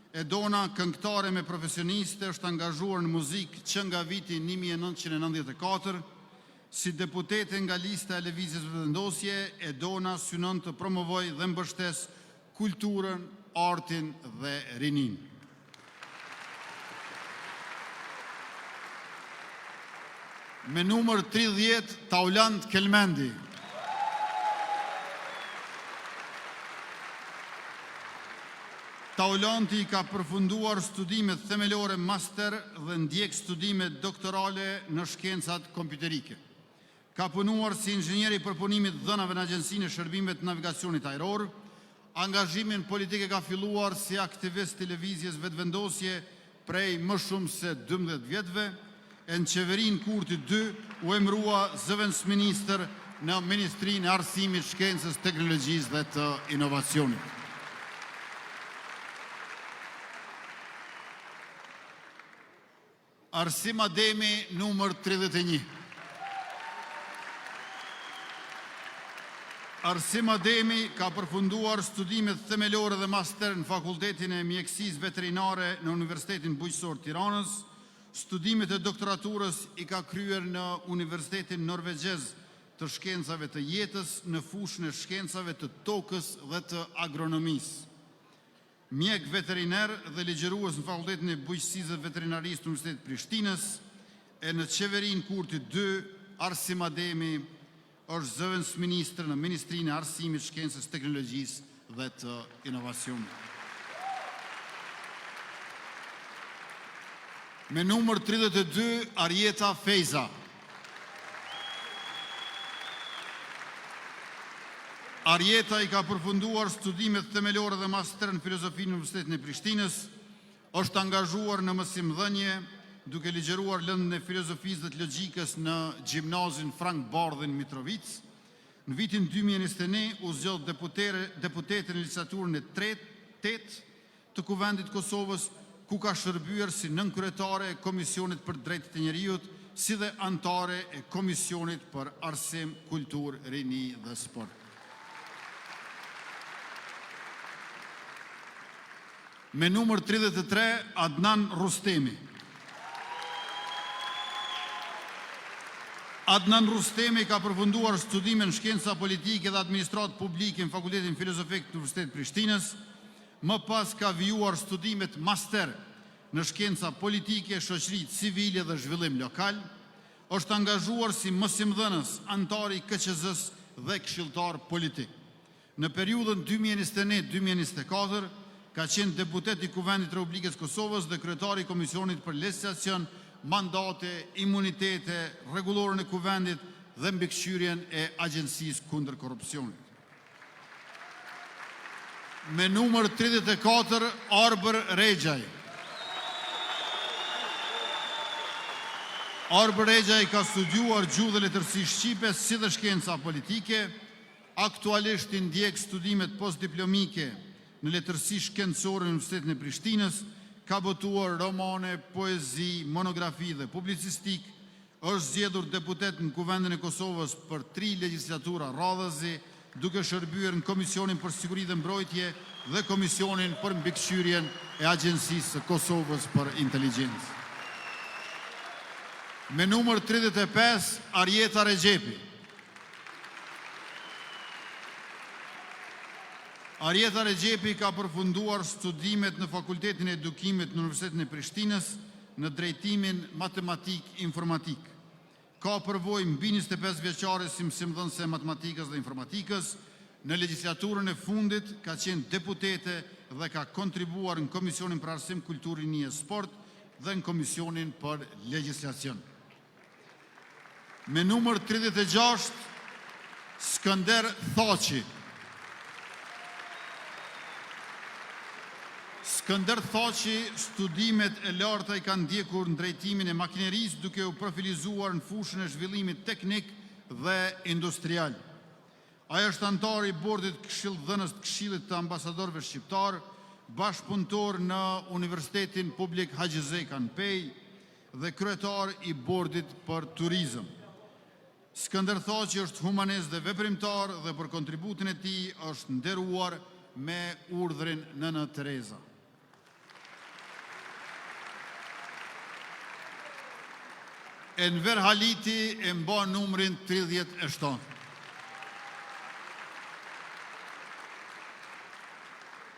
Edona, këngëtare me profesioniste, është angazhuar në muzikë që nga viti 1994. Si deputete nga lista e lëvizjes Vetëvendosje, Edona synon të promovojë dhe mbështes kulturën, artin dhe rinin. Me numër 30, Taulant Kelmendi. Taulanti ka përfunduar studimet themelore master dhe ndjek studimet doktorale në shkencat kompjuterike. Ka punuar si inxhinier i përpunimit dhënave në Agjencinë e Shërbimeve të Navigacionit Ajror. Angazhimin politik ka filluar si aktivist televizjes vetëvendosje prej më shumë se 12 vjetëve. Në qeverinë Kurti 2 u emërua zëvendësministër në Ministrinë e Arsimit, Shkencës, Teknologjisë dhe të Inovacionit. Arsim Ademi, numër 31. Arsim Ademi ka përfunduar studimet themelore dhe master në Fakultetin e Mjekësisë Veterinare në Universitetin Bujqësor Tiranës. Studimet e doktoraturës i ka kryer në Universitetin Norvegjez të Shkencave të Jetës në fushën e shkencave të tokës dhe të agronomisë. Mjek veteriner dhe ligjërues në Fakultetin e Bujqësisë dhe Veterinarisë të Universitetit Prishtinës. E në qeverinë Kurti 2, Arsim Ademi është zëvendësministër në Ministrinë e Arsimit, Shkencës, Teknologjisë dhe të Inovacionit. Me numër 32, Arjeta Fejza. Arjeta i ka përfunduar studimet themelore dhe master në filozofi në Universitetin e Prishtinës, është angazhuar në mësimdhënie, duke ligjëruar lëndën e filozofisë dhe të logjikës në Gjimnazin Frank Bardhin Mitrovic. Në vitin 2021 u zgjodh deputete në legjislaturën e 8 të Kuvendit Kosovës, ku ka shërbyer si nënkryetare e Komisionit për Drejtët e Njerëzit, si dhe anëtare e Komisionit për Arsim, Kulturë, Rini dhe Sport. Me numër 33, Adnan Rustemi. Adnan Rustemi ka përfunduar studime në shkenca politike dhe administratë publike në Fakultetin Filozofik të Universitetit Prishtinës. Më pas ka vijuar studimet master në shkenca politike, shoqëri civile dhe zhvillim lokal. Është angazhuar si mësimdhënës, anëtar i KQZ-s dhe këshilltar politik. Në periudhën 2021-2024 ka qenë deputet i Kuvendit të Republikës Kosovës dhe kryetari i Komisionit për Legjislacion, Mandate, Imunitete, Rregullorën e Kuvendit dhe mbikëqyrjen e Agjencisë kundër korrupsionit. Me numër 34, Arbër Rexhaj. Arbër Rexhaj ka studiuar gjuhë dhe letërsi shqipe si dhe shkenca politike. Aktualisht i ndjek studimet postdiplomike në letërsi shkencore në Universitetin e Prishtinës, ka botuar romane, poezi, monografi dhe publicistik, është zgjedhur deputet në Kuvendin e Kosovës për 3 legjislatura radhëzi, duke shërbyer në Komisionin për Siguri dhe Mbrojtje dhe Komisionin për mbikëqyrjen e Agjencisë së Kosovës për Inteligjencë. Me numër 35, Arjeta Rexhepi. Arjeta Rexhepi ka përfunduar studimet në Fakultetin e Edukimit në Universitetin e Prishtinës në drejtimin matematik informatik. Ka përvojë mbi 25 vjeçare si mësimdhënëse e matematikës dhe informatikës. Në legjislaturën e fundit ka qenë deputete dhe ka kontribuar në Komisionin për Arsim, Kulturë, Rini e Sport dhe në Komisionin për Legjislacion. Me numër 36, Skënder Thaçi. Skënder Thaçi studimet e larta i kanë ndjekur në drejtimin e makinerisë, duke u profilizuar në fushën e zhvillimit teknik dhe industrial. Ai është anëtar i bordit këshilldhënës të Këshillit të Ambasadorëve Shqiptar, bashkëpunëtor në Universitetin Publik Haxhi Zej Kanpej dhe kryetar i bordit për turizëm. Skënder Thaçi është humanist dhe veprimtar dhe për kontributin e tij është nderuar me urdhrin Nëna Tereza. Enver Haliti e mban numrin 37.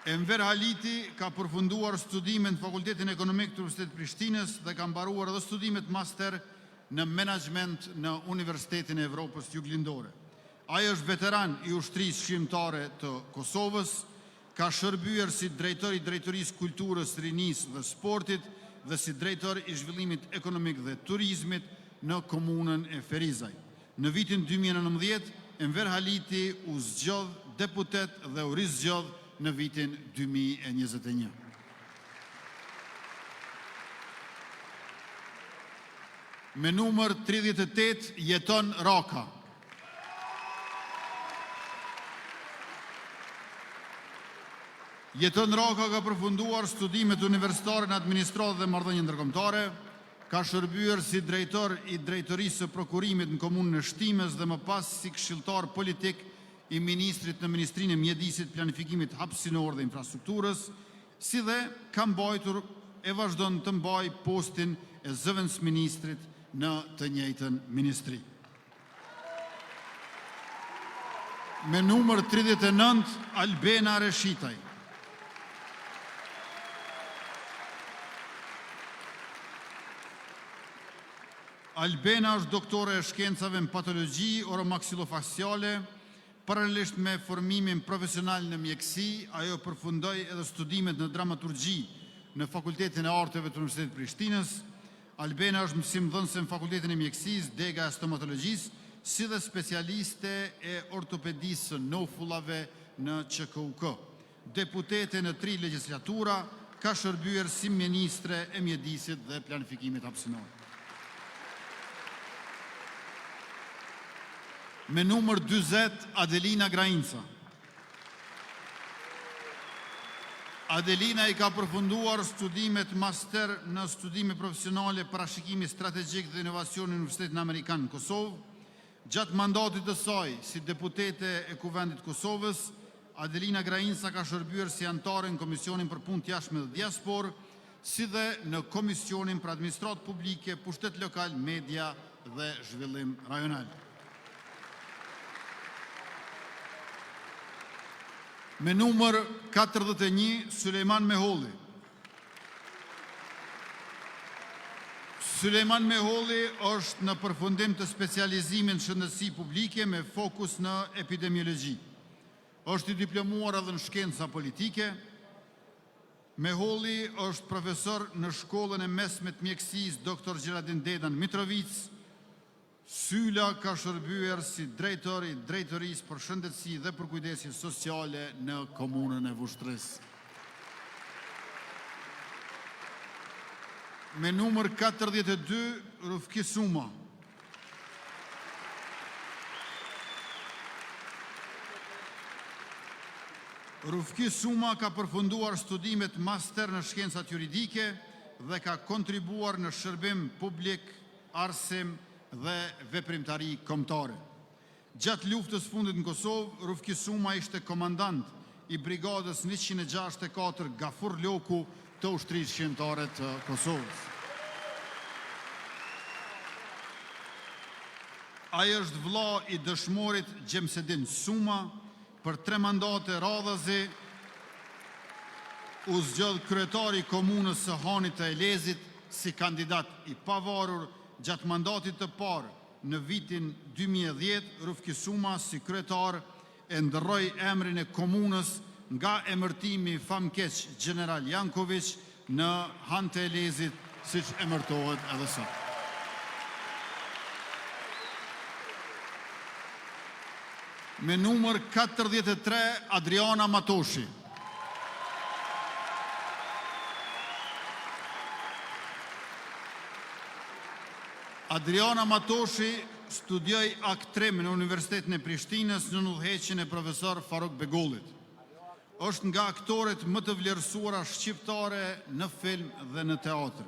Enver Haliti ka përfunduar studimet në Fakultetin Ekonomik të Universitetit Prishtinës dhe ka mbaruar edhe studimet master në menaxhment në Universitetin e Evropës Juglindore. Ai është veteran i ushtrisë shqiptare të Kosovës, ka shërbyer si drejtori i Drejtorisë Kulturës, Rinisë dhe Sportit dhe si drejtor i zhvillimit ekonomik dhe turizmit në komunën e Ferizaj. Në vitin 2019, Enver Haliti u zgjodh deputet dhe u rizgjodh në vitin 2021. Me numër 38 jeton Raka. Jeton Raka ka përfunduar studimet universitare në administratë dhe marrëdhënie ndërkombëtare, ka shërbyer si drejtor i Drejtorisë së Prokurimit në komunën e Shtimes dhe më pas si këshilltar politik i ministrit në Ministrinë e Mjedisit, Planifikimit Hapësinor dhe Infrastrukturës, si dhe ka mbajtur e vazhdon të mbajë postin e zëvendës ministrit në të njëjtën ministri. Me numër 39, Albena Reshitaj. Albena është doktore e shkencave në patologji oromaksilofaciale. Paralelisht me formimin profesional në mjekësi, ajo përfundoi edhe studimet në dramaturgji në Fakultetin e Arteve të Universitetit Prishtinës. Albena është mësimdhënëse në Fakultetin e Mjekësisë, dega e stomatologjisë, si dhe specialiste e ortopedisë së nofullave në QKUK. Deputete në 3 legjislatura, ka shërbyer si ministre e Mjedisit dhe Planifikimit Hapësinor. Me numër 40, Adelina Grainca. Adelina i ka përfunduar studimet master në studime profesionale parashikimi strategjik dhe inovacion në Universitetin Amerikan në Kosovë. Gjatë mandatit të saj si deputete e Kuvendit Kosovës, Adelina Grainca ka shërbyer si anëtare në Komisionin për Punë të Jashtme dhe Diasporë, si dhe në Komisionin për Administratë Publike, Pushtet Lokal, Media dhe Zhvillim Rajonal. Me numër 41, Sulejman Meholli. Sulejman Meholli është në përfundim të specializimin në shëndetësi publike me fokus në epidemiologji. Është i diplomuar edhe në shkenca politike. Meholli është profesor në shkollën e mesme të mjekësisë Dr. Gjeradin Dedan Mitrovic. Syla ka shërbyer si drejtor i Drejtorisë për Shëndetësi dhe për Kujdesje Sociale në komunën e Vushtris. Me numër 42, Rufki Suma. Rufki Suma ka përfunduar studimet master në shkencat juridike dhe ka kontribuar në shërbim publik, arsim dhe veprimtari kombëtare. Gjatë luftës fundit në Kosovë, Rufki Suma ishte komandant i brigadës 164 Gafur Loku të ushtrisë shqiptare të Kosovës. Ai është vëlla i dëshmorit Gjemsedin Suma. Për 3 mandate radhazi u zgjodh kryetari i komunës së Hanit të Elezit si kandidat i pavarur. Gjatë mandatit të parë në vitin 2010, Rufki Suma si kryetar e ndërroi emrin e komunës nga emërtimi famkeq General Janković në Han të Elezit, siç emërtohet edhe sot. Me numër 43, Adriana Matoshi. Adriana Matoshi studioi aktrim në Universitetin e Prishtinës në udhëheqjen e profesor Faruk Begollit. Është nga aktorët më të vlerësuara shqiptare në film dhe në teatr.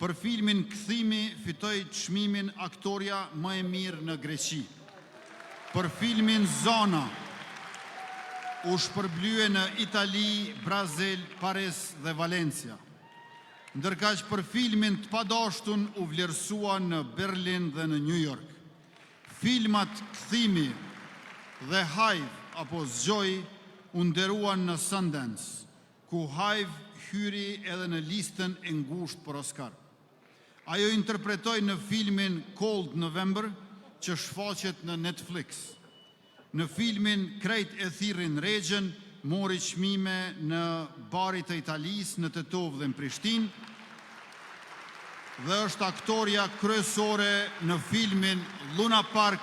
Për filmin Kthimi fitoi çmimin aktoria më e mirë në Greqi. Për filmin Zona u shpërblye në Itali, Brazil, Paris dhe Valencia. Ndërkaq për filmin Të padashtun u vlerësua në Berlin dhe në New York. Filmat Kthimi dhe Hive apo Zgjoj u nderuan në Sundance, ku Hive hyri edhe në listën e ngushtë për Oscar. Ajo interpretoi në filmin Cold November, që shfaqet në Netflix. Në filmin Krejt e thirrin Regjën, mori çmime në barit të Italisë, në Tetov dhe në Prishtinë, dhe është aktoria kryesore në filmin Luna Park,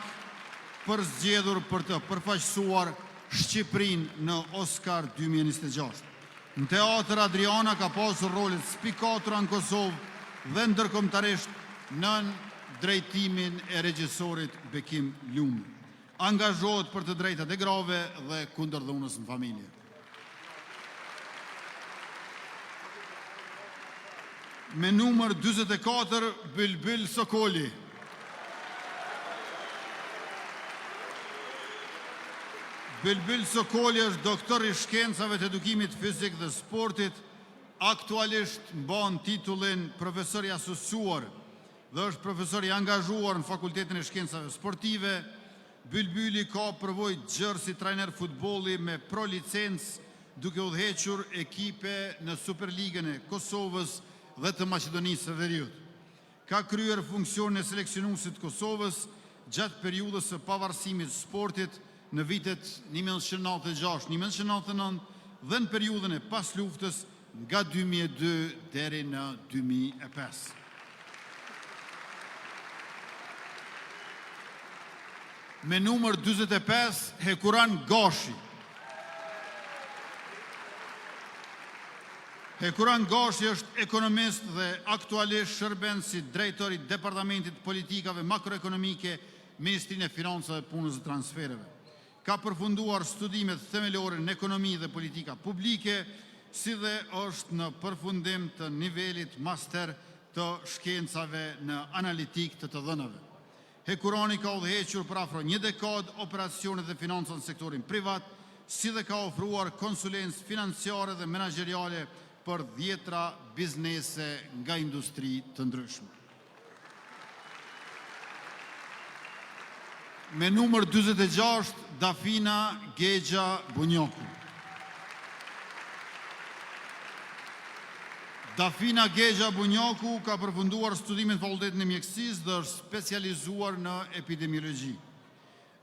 përzgjedhur për të përfaqësuar Shqipërinë në Oscar 2026. Në teatr Adriana ka pasur rolet spikatura në Kosovë dhe ndërkombëtarisht nën drejtimin e regjisorit Bekim Lumi. Angazhohet për të drejtat e grave dhe kundërdhunës në familje. Me numër 44, Bylbyl Sokoli. Bylbyl Sokoli është doktor i shkencave të edukimit fizik dhe sportit, aktualisht mban titullin profesor i asusuar dhe është profesor i angazhuar në Fakultetin e Shkencave Sportive. Bylbyli ka përvojë gjerë si trajner futbolli me pro licencë, duke udhëhequr ekipe në Superligën e Kosovës dhe të Maqedonisë së Veriut. Ka kryer funksionin e seleksionuesit të Kosovës gjatë periudhës së pavarësimit të sportit në vitet 1996-1999 dhe në periudhën e pas luftës nga 2002 deri në 2005. Me numër 45, Hekuran Gashi. Hekuran Gashi është ekonomist dhe aktualisht shërben si drejtori i Departamentit Politikave Makroekonomike, Ministrinë e Financave, Punës dhe Transfereve. Ka përfunduar studimet themelore në ekonomi dhe politika publike, si dhe është në përfundim të nivelit master të shkencave në analitik të dhënave. Hekurani ka udhëhequr për afro një dekadë operacionet dhe financat në sektorin privat, si dhe ka ofruar konsulencë financiare dhe menaxheriale për 10 biznese nga industri të ndryshme. Me numër 46, Dafina Gegja Bunjoku. Dafina Gegja Bunjoku ka përfunduar studimin në Fakultetin e Mjekësisë dhe është specializuar në epidemiologji.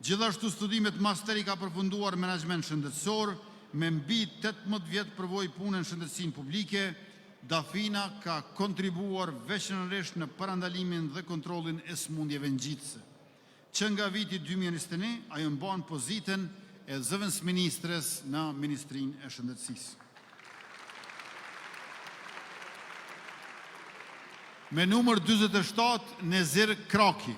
Gjithashtu studimet masteri ka përfunduar menaxhment shëndetësor, me mbi 18 vjet përvojë punë në shëndetësinë publike. Dafina ka kontribuar veçanërisht në parandalimin dhe kontrollin e sëmundjeve ngjitëse. Që nga viti 2021, ajo mban pozitën e zëvendës ministres në Ministrinë e Shëndetësisë. Me numër 47, Nezir Kraki.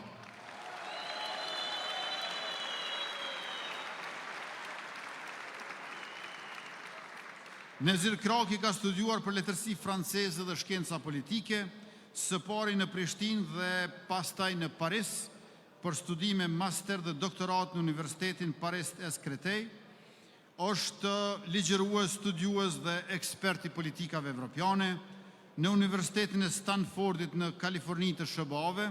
Nezir Kraki ka studiuar për letërsi franceze dhe shkenca politike, së pari në Prishtinë dhe pastaj në Paris, për studime master dhe doktorat në Universitetin Paris es Créteil. Është ligjërues, studiues dhe ekspert i politikave evropiane. Në Universitetin e Stanfordit në Kaliforni të SBA-ve,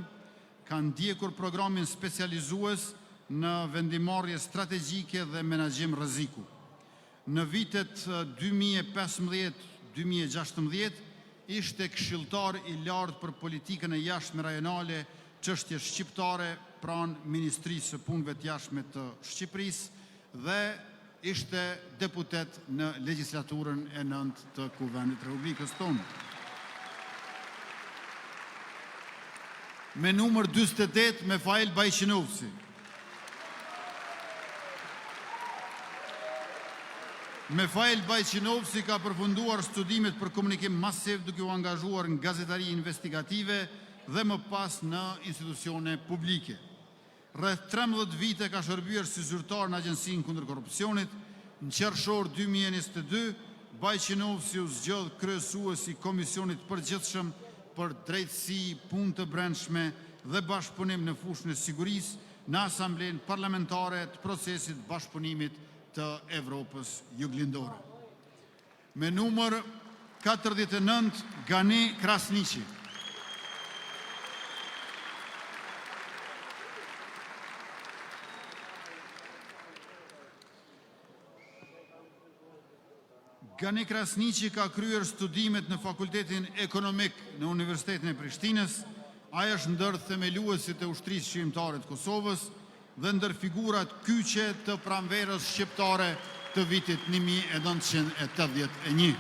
ka ndjekur programin specializues në vendimarrje strategjike dhe menaxhim rreziku. Në vitet 2015-2016 ishte këshilltar i lartë për politikën e jashtme rajonale, çështje shqiptare pranë Ministrisë së Punëve të Jashtme të Shqipërisë dhe ishte deputet në legjislaturën e 9 të Kuvendit të Republikës tonë. Me numër 48, Mefail Bajqinovci. Mefail Bajqinovci ka përfunduar studimet për komunikim masiv duke u angazhuar në gazetari investigative dhe më pas në institucione publike. Rreth 13 vite ka shërbyer si zyrtar në Agjencinë kundër korrupsionit. Në qershor 2022, Bajqinovci u zgjodh kryesues i Komisionit Përgjithshëm për drejtësi, punë të brendshme dhe bashkëpunim në fushën e sigurisë në Asamblenë Parlamentare të Procesit Bashkëpunimit të Evropës Juglindore. Me numër 49, Gani Krasniqi. Gani Krasniqi ka kryer studimet në Fakultetin Ekonomik në Universitetin e Prishtinës, Ai është ndër themeluesit e ushtrisë shqiptare të Kosovës dhe ndër figurat kyçe të pranverës shqiptare të vitit 1981.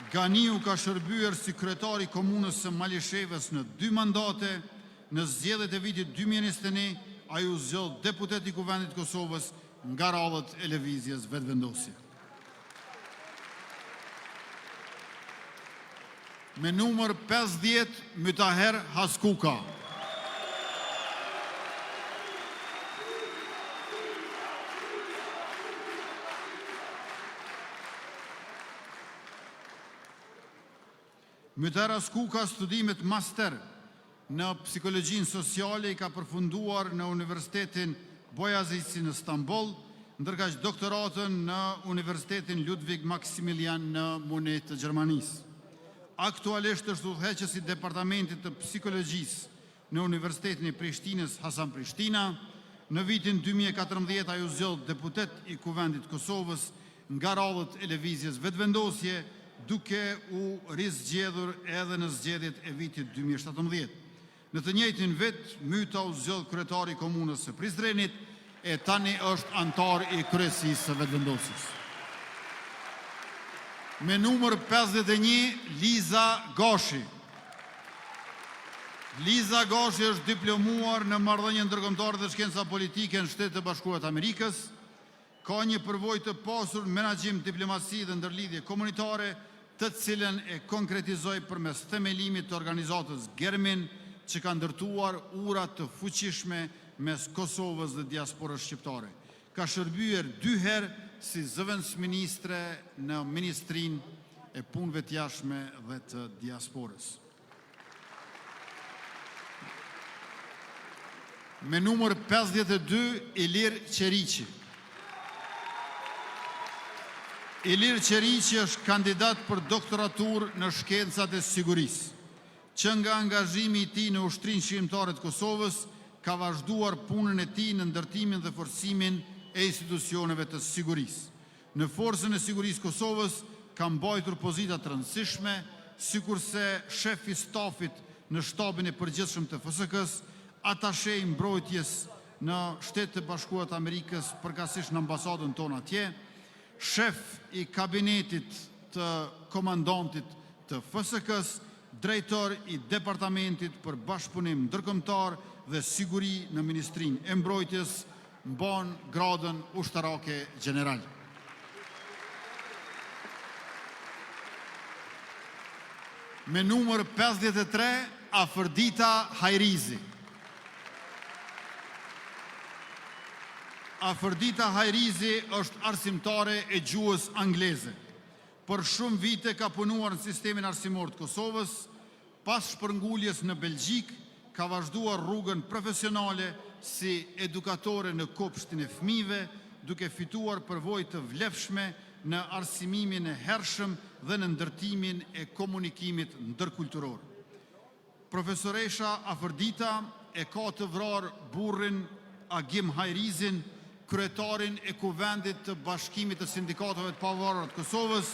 Ganiu ka shërbyer si kryetari i komunës së Malishevës në 2 mandate. Në zgjedhjet e vitit 2021, ai u zgjodh deputet i Kuvendit të Kosovës nga radhët e lëvizjes vetëvendosje. Me numër 50, Mytaher Haskuka. Mytaher Haskuka studimet master në psikologjinë sociale i ka përfunduar në Universitetin Boğaziçi në Stamboll, ndërkaq doktoratën në Universitetin Ludwig Maximilian në Munet të Gjermanisë. Aktualisht është udhëheqës i Departamentit të Psikologjisë në Universitetin e Prishtinës Hasan Prishtina. Në vitin 2014 ai u zgjodh deputet i Kuvendit të Kosovës nga radhët e lëvizjes vetëvendosje, duke u rizgjedhur edhe në zgjedhjet e vitit 2017. Në të njëjtin vit, Myta u zgjodh kryetari i komunës së Prizrenit e tani është antar i kryesisë së vetëvendosjes. Me numër 51, Liza Gashi. Liza Gashi është diplomuar në marrëdhënie ndërkombëtare dhe shkenca politike në Shtetet e Bashkuara të Amerikës. Ka një përvojë të pasur në menaxhim, diplomasi dhe ndërlidhje komunitare, të cilën e konkretizoi përmes themelimit të organizatës Germin, që ka ndërtuar ura të fuqishme mes Kosovës dhe diasporës shqiptare. Ka shërbyer 2 herë si zëvendësministre në Ministrinë e Punëve të Jashtme dhe të Diasporës. Me numër 52, Ilir Qeriqi. Ilir Qeriqi është kandidat për doktoratur në shkencat e sigurisë, që nga angazhimi i tij në Ushtrinë Shqiptare të Kosovës ka vazhduar punën e tij në ndërtimin dhe forcimin e institucioneve të sigurisë. Në Forcën e Sigurisë Kosovës ka mbajtur pozita të rëndësishme, sikurse shef i stafit në shtabin e përgjithshëm të FSK-s, atashe i mbrojtjes në Shtetet e Bashkuara të Amerikës, përkatësisht në ambasadën tonë atje, shef i kabinetit të komandantit të FSK-s, drejtor i Departamentit për Bashkëpunim Ndërkombëtar dhe Siguri në Ministrinë e Mbrojtjes, mban gradën ushtarake gjeneral. Me numër 53, Afërdita Hajrizi. Afërdita Hajrizi është arsimtare e gjuhës angleze. Për shumë vite ka punuar në sistemin arsimor të Kosovës, pas shpërnguljes në Belgjik, ka vazhduar rrugën profesionale si edukatore në kopshtin e fëmijëve, duke fituar përvojë të vlefshme në arsimimin e hershëm dhe në ndërtimin e komunikimit ndërkulturor. Profesoresha Afërdita e ka të vrarë burrin Agim Hajrizin, kryetarin e Kuvendit të Bashkimit të Sindikatave të Pavarura të Kosovës,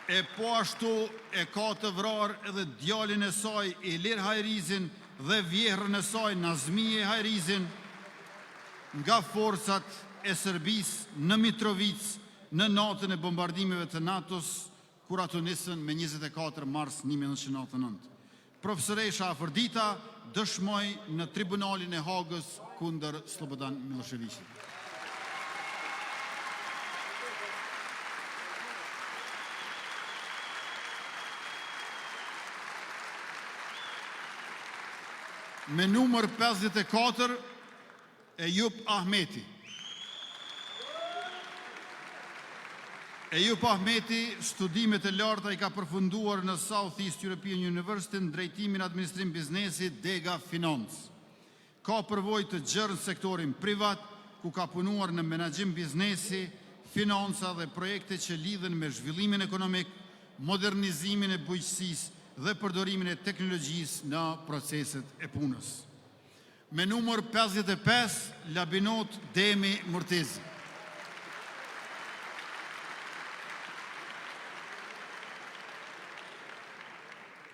e po ashtu e ka të vrarë edhe djalin e saj Ilir Hajrizin dhe vjehrën e saj Nazmije Hajrizin nga forcat e Serbisë në Mitrovic në natën e bombardimeve të NATO-s, kur ato nisën me 24 mars 1999. Profesoresha Afërdita dëshmoi në tribunalin e Hagës kundër Slobodan Miloševićit. Me numër 54, Ejup Ahmeti. Ejup Ahmeti studimet e larta I ka përfunduar në South East European University në drejtimin administrim biznesi Dega Finance. Ka përvojë të gjerë në sektorin privat, ku ka punuar në menaxhim biznesi, financa dhe projekte që lidhen me zhvillimin ekonomik, modernizimin e bujqësisë dhe përdorimin e teknologjisë në proceset e punës. Me numër 55, Labinot Demi Murtezi.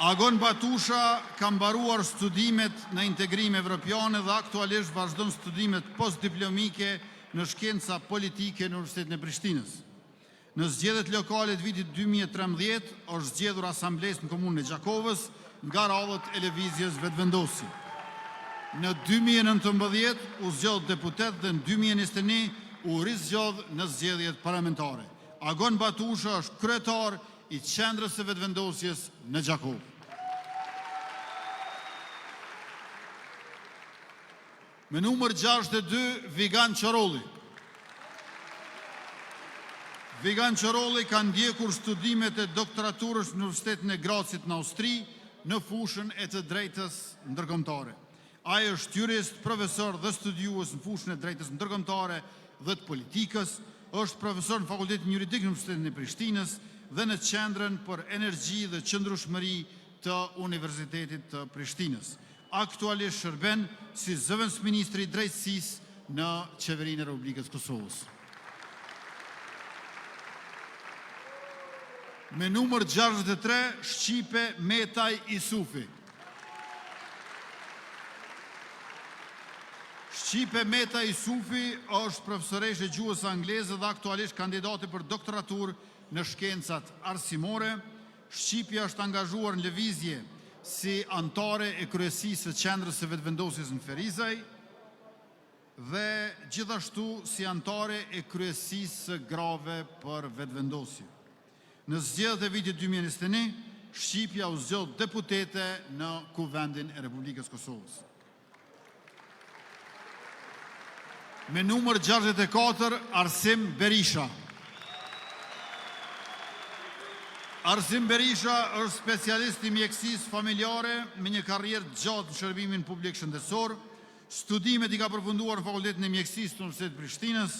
Agon Batusha ka mbaruar studimet në integrim evropiane dhe aktualisht vazhdon studimet postdiplomike në shkenca politike në Universitetin e Prishtinës. Në zgjedhjet lokale të vitit 2013 është zgjedhur asamblesë në komunën e Gjakovës nga radhët e lëvizjes vetëvendosje. Në 2019 u zgjodh deputet dhe në 2021 u rizgjodh në zgjedhjet parlamentare. Agon Batusha është kryetar i qendrës së vetëvendosjes në Gjakovë. Me numër 62, Vigan Qorolli. Vigan Qorolli ka ndjekur studimet e doktoraturës në Universitetin e Gracit në Austri në fushën e të drejtës ndërkombëtare. Ai është jurist, profesor dhe studiues në fushën e drejtës ndërkombëtare dhe të politikës, është profesor në Fakultetin Juridik në Universitetin e Prishtinës dhe në Qendrën për Energji dhe Qëndrueshmëri të Universitetit të Prishtinës. Aktualisht shërben si zëvendës ministri i drejtësisë në Qeverinë e Republikës Kosovës. Me numër 63, Shqipe Metaj Isufi. Shqipe Metaj Isufi është profesoreshe gjuhës angleze dhe aktualisht kandidate për doktoraturë në shkencat arsimore. Shqipja është angazhuar në lëvizje si antare e kryesisë së qendrës së vetëvendosjes në Ferizaj dhe gjithashtu si antare e kryesisë së grave për vetëvendosje. Në zgjedhjet e vitit 2021, Shqipja u zgjodh deputete në Kuvendin e Republikës Kosovës. Me numër 64, Arsim Berisha. Arsim Berisha është specialist i mjekësisë familjare me një karrierë gjatë në shërbimin publik shëndetësor. Studimet i ka përfunduar në Fakultetin e Mjekësisë të Universitetit të Prishtinës.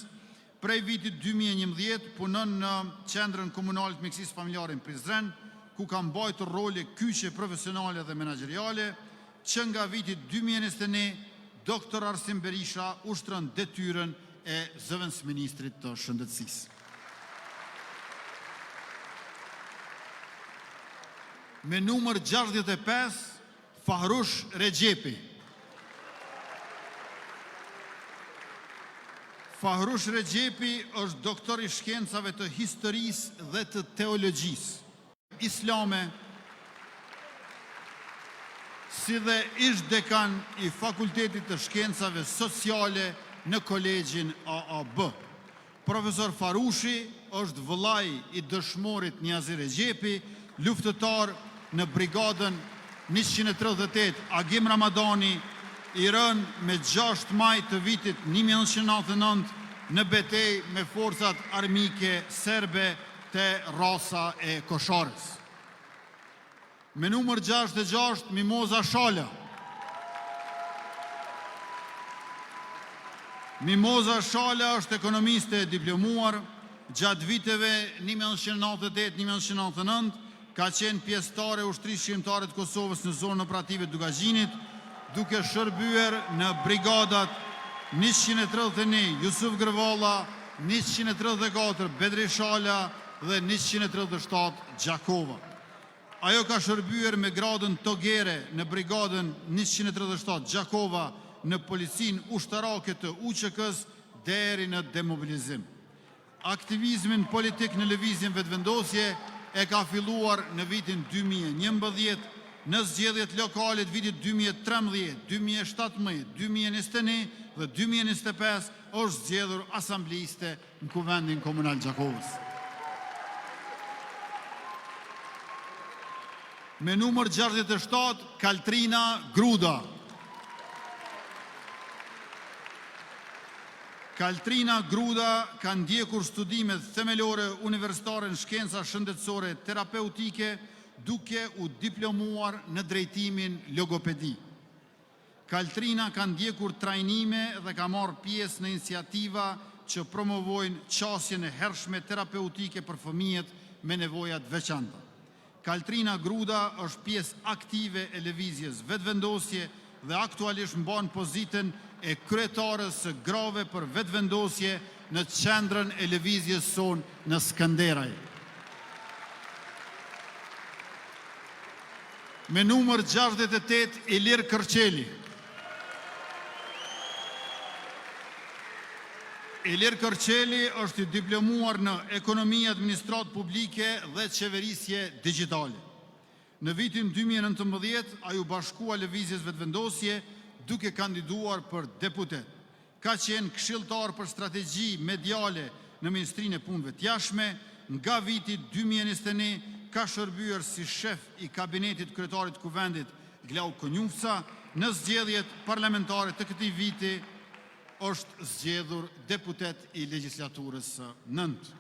Prej vitit 2011 punon në Qendrën Komunale të Mjekësisë Familjare në Prizren, ku ka mbajtur role kyçe profesionale dhe menaxheriale, që nga viti 2021 Dr. Arsim Berisha ushtron detyrën e zëvendës ministrit të shëndetësisë. Me numër 65, Fahrush Regjepi. Fahrush Regjepi është doktor i shkencave të historisë dhe të teologjisë islame, si dhe ish dekan i Fakultetit të Shkencave Sociale në Kolegjin AAB. Profesor Farushi është vëllai i dëshmorit Niazi Regjepi, luftëtar në brigadën 138 Agim Ramadani, i rënë me 6 maj të vitit 1999 në betejë me forcat armike serbe të Rasa e Kosharës. Me numër 66, Mimoza Shala. Mimoza Shala është ekonomiste diplomuar, gjatë viteve 1998-1999, ka qenë pjesëtare ushtrisë shqiptare të Kosovës në zonën operative të Dugazhinit, duke shërbyer në brigadat 131 Jusuf Grvalla, 134 Bedri Shala dhe 137 Gjakova. Ajo ka shërbyer me gradën togere në brigadën 137 Gjakova në policinë ushtarake të UÇK-s deri në demobilizim. Aktivizmin politik në lëvizjen vetëvendosje e ka filluar në vitin 2011, në zgjedhjet lokale të vitit 2013, 2017, 2021 dhe 2025 është zgjedhur asambleiste në Kuvendin Komunal Gjakovës. Me numër 67, Kaltrina Gruda. Kaltrina Gruda ka ndjekur studimet themelore universitare në shkenca shëndetësore terapeutike, duke u diplomuar në drejtimin logopedi. Kaltrina ka ndjekur trajnime dhe ka marrë pjesë në iniciativa që promovojnë qasjen e hershme terapeutike për fëmijët me nevojat veçanta. Kaltrina Gruda është pjesë aktive e lëvizjes vetëvendosje dhe aktualisht mban pozitën e kryetarës së grave për vetëvendosje në qendrën e lëvizjes son në Skënderaj. Me numër 68, Ilir Kërçeli. Ilir Kërçeli është i diplomuar në ekonomi, administratë publike dhe qeverisje digjitale. Në vitin 2019, a ju bashkua lëvizjes vetëvendosje duke kandiduar për deputet. Ka qenë këshilltar për strategji mediale në Ministrinë e Punëve të Jashtme, nga viti 2021 ka shërbyer si shef i kabinetit kryetarit të Kuvendit Glau Konjufca, në zgjedhjet parlamentare të këtij viti është zgjedhur deputet i legjislaturës së 9.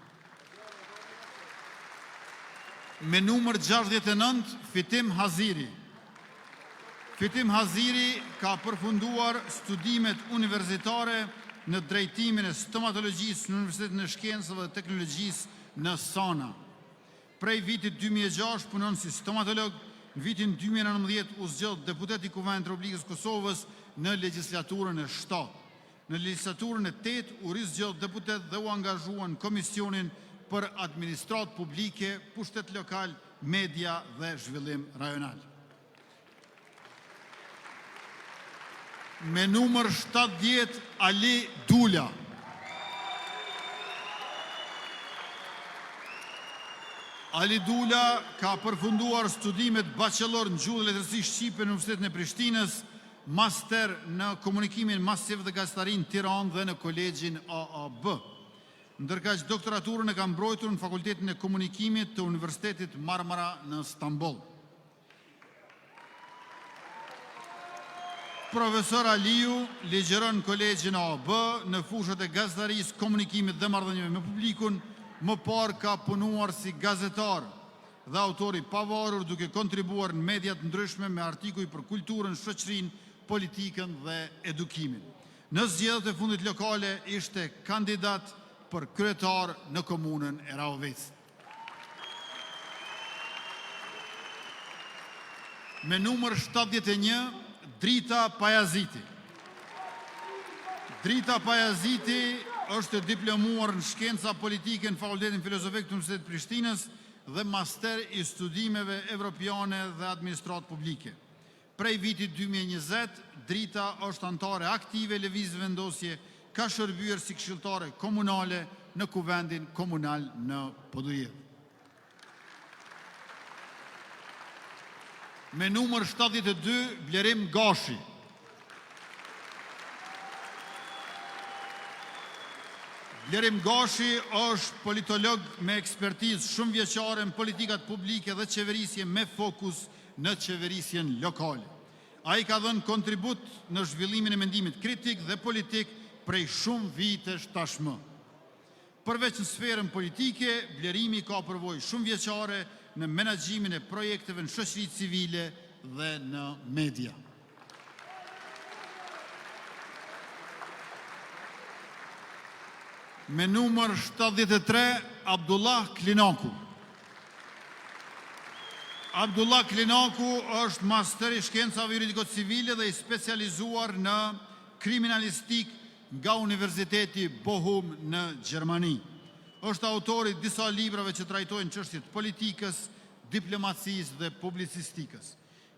Me numër 69, Fitim Haziri. Fitim Haziri ka përfunduar studimet universitare në drejtimin e stomatologjisë në Universitetin e Shkencave dhe Teknologjisë në Sana. Prej vitit 2006 punon si stomatolog, në vitin 2019 u zgjodh deputet i Kuvendit të Republikës Kosovës në legjislaturën e 7. Në legjislaturën e 8 u rizgjodh deputet dhe u angazhua në Komisionin për Administratë Publike, Pushtet Lokal, Media dhe Zhvillim Rajonal. Me numër 70, Ali Dula. Ali Dula ka përfunduar studimet bachelor në gjuhë dhe letërsi shqipe në Universitetin e Prishtinës, master në komunikimin masiv dhe gazetarinë Tiranë dhe në kolegjin AAB. Ndërka që doktoraturën e ka mbrojtur në Fakultetin e Komunikimit të Universitetit Marmara në Stamboll. Profesor Aliu ligjeron në kolegjin AAB në fushët e gazetarisë, komunikimit dhe marrëdhënieve me publikun. Më parë ka punuar si gazetar dhe autori pavarur, duke kontribuar në mediat ndryshme me artikuj për kulturën, shoqërinë, politikën dhe edukimin. Në zgjedhjet e fundit lokale ishte kandidat për kryetar në komunën e Rahovec. Me numër 71, Drita Pajaziti. Drita Pajaziti është diplomuar në shkenca politike në Fakultetin Filozofik të Universitetit Prishtinës dhe master i studimeve evropiane dhe administratë publike. Prej vitit 2020, Drita është anëtare aktive lëvizjes vendosje, ka shërbyer si këshilltare komunale në Kuvendin Komunal në Podujevë. Me numër 72, Blerim Gashi. Blerim Gashi është politolog me ekspertizë shumë vjeçare në politikat publike dhe qeverisje me fokus në qeverisjen lokale. Ai ka dhënë kontribut në zhvillimin e mendimit kritik dhe politik prej shumë vitesh tashmë. Përveç në sferën politike, Blerimi ka përvojë shumë vjeçare në menaxhimin e projekteve në shoqërinë civile dhe në media. Me numër 73, Abdullah Klinaku. Abdullah Klinaku është master i shkencave juridiko-civile dhe i specializuar në kriminalistik nga Universiteti Bochum në Gjermani. Është autori disa librave që trajtojnë çështjet politikës, diplomacisë dhe publicistikës.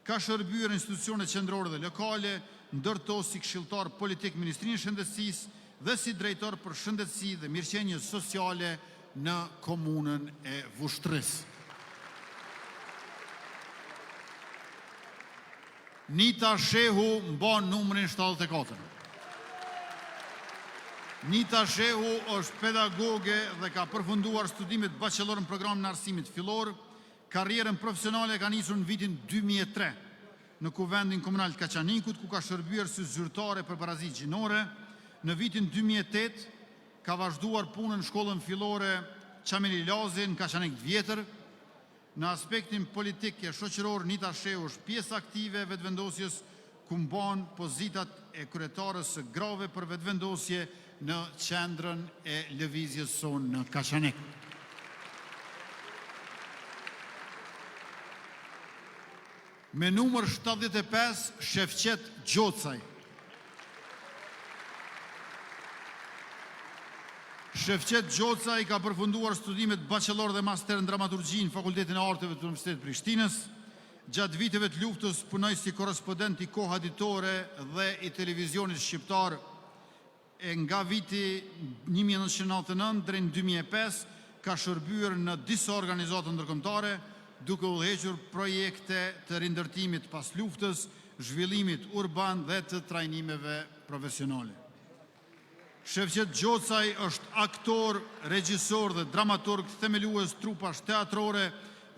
Ka shërbyer në institucione qendrore dhe lokale, ndërto si këshilltar politik Ministrinë e Shëndetësisë dhe si drejtor për shëndetësi dhe mirëqenie sociale në komunën e Vushtris. Nita Shehu mban numrin 74. Nita Shehu është pedagoge dhe ka përfunduar studimet bachelor në programin e arsimit fillor. Karrierën profesionale ka nisur në vitin 2003 në Kuvendin Komunal të Kaçanikut, ku ka shërbyer si zyrtare për parazitë gjinore. Në vitin 2008 ka vazhduar punën në shkollën fillore Qamili Lazi në Kaçanik të Vjetër. Në aspektin politik e shoqëror, Nita Shehu është pjesë aktive e vetëvendosjes, ku mban pozitat e kryetarës së grave për vetëvendosje në qendrën e lëvizjes sonë në Kaçanik. Me numër 75, Shefqet Gjocaj. Shefqet Gjocaj ka përfunduar studimet bachelor dhe master në dramaturgji në Fakultetin e Arteve të Universitetit Prishtinës. Gjatë viteve të luftës punoj si korrespondent i Koha Ditore dhe i televizionit shqiptar e nga viti 1999 deri në 2005 ka shërbyer në disa organizata ndërkombëtare duke udhëhequr projekte të rindërtimit pas luftës, zhvillimit urban dhe të trajnimeve profesionale. Shefqet Gjocaj është aktor, regjisor dhe dramaturg, themelues trupash teatrore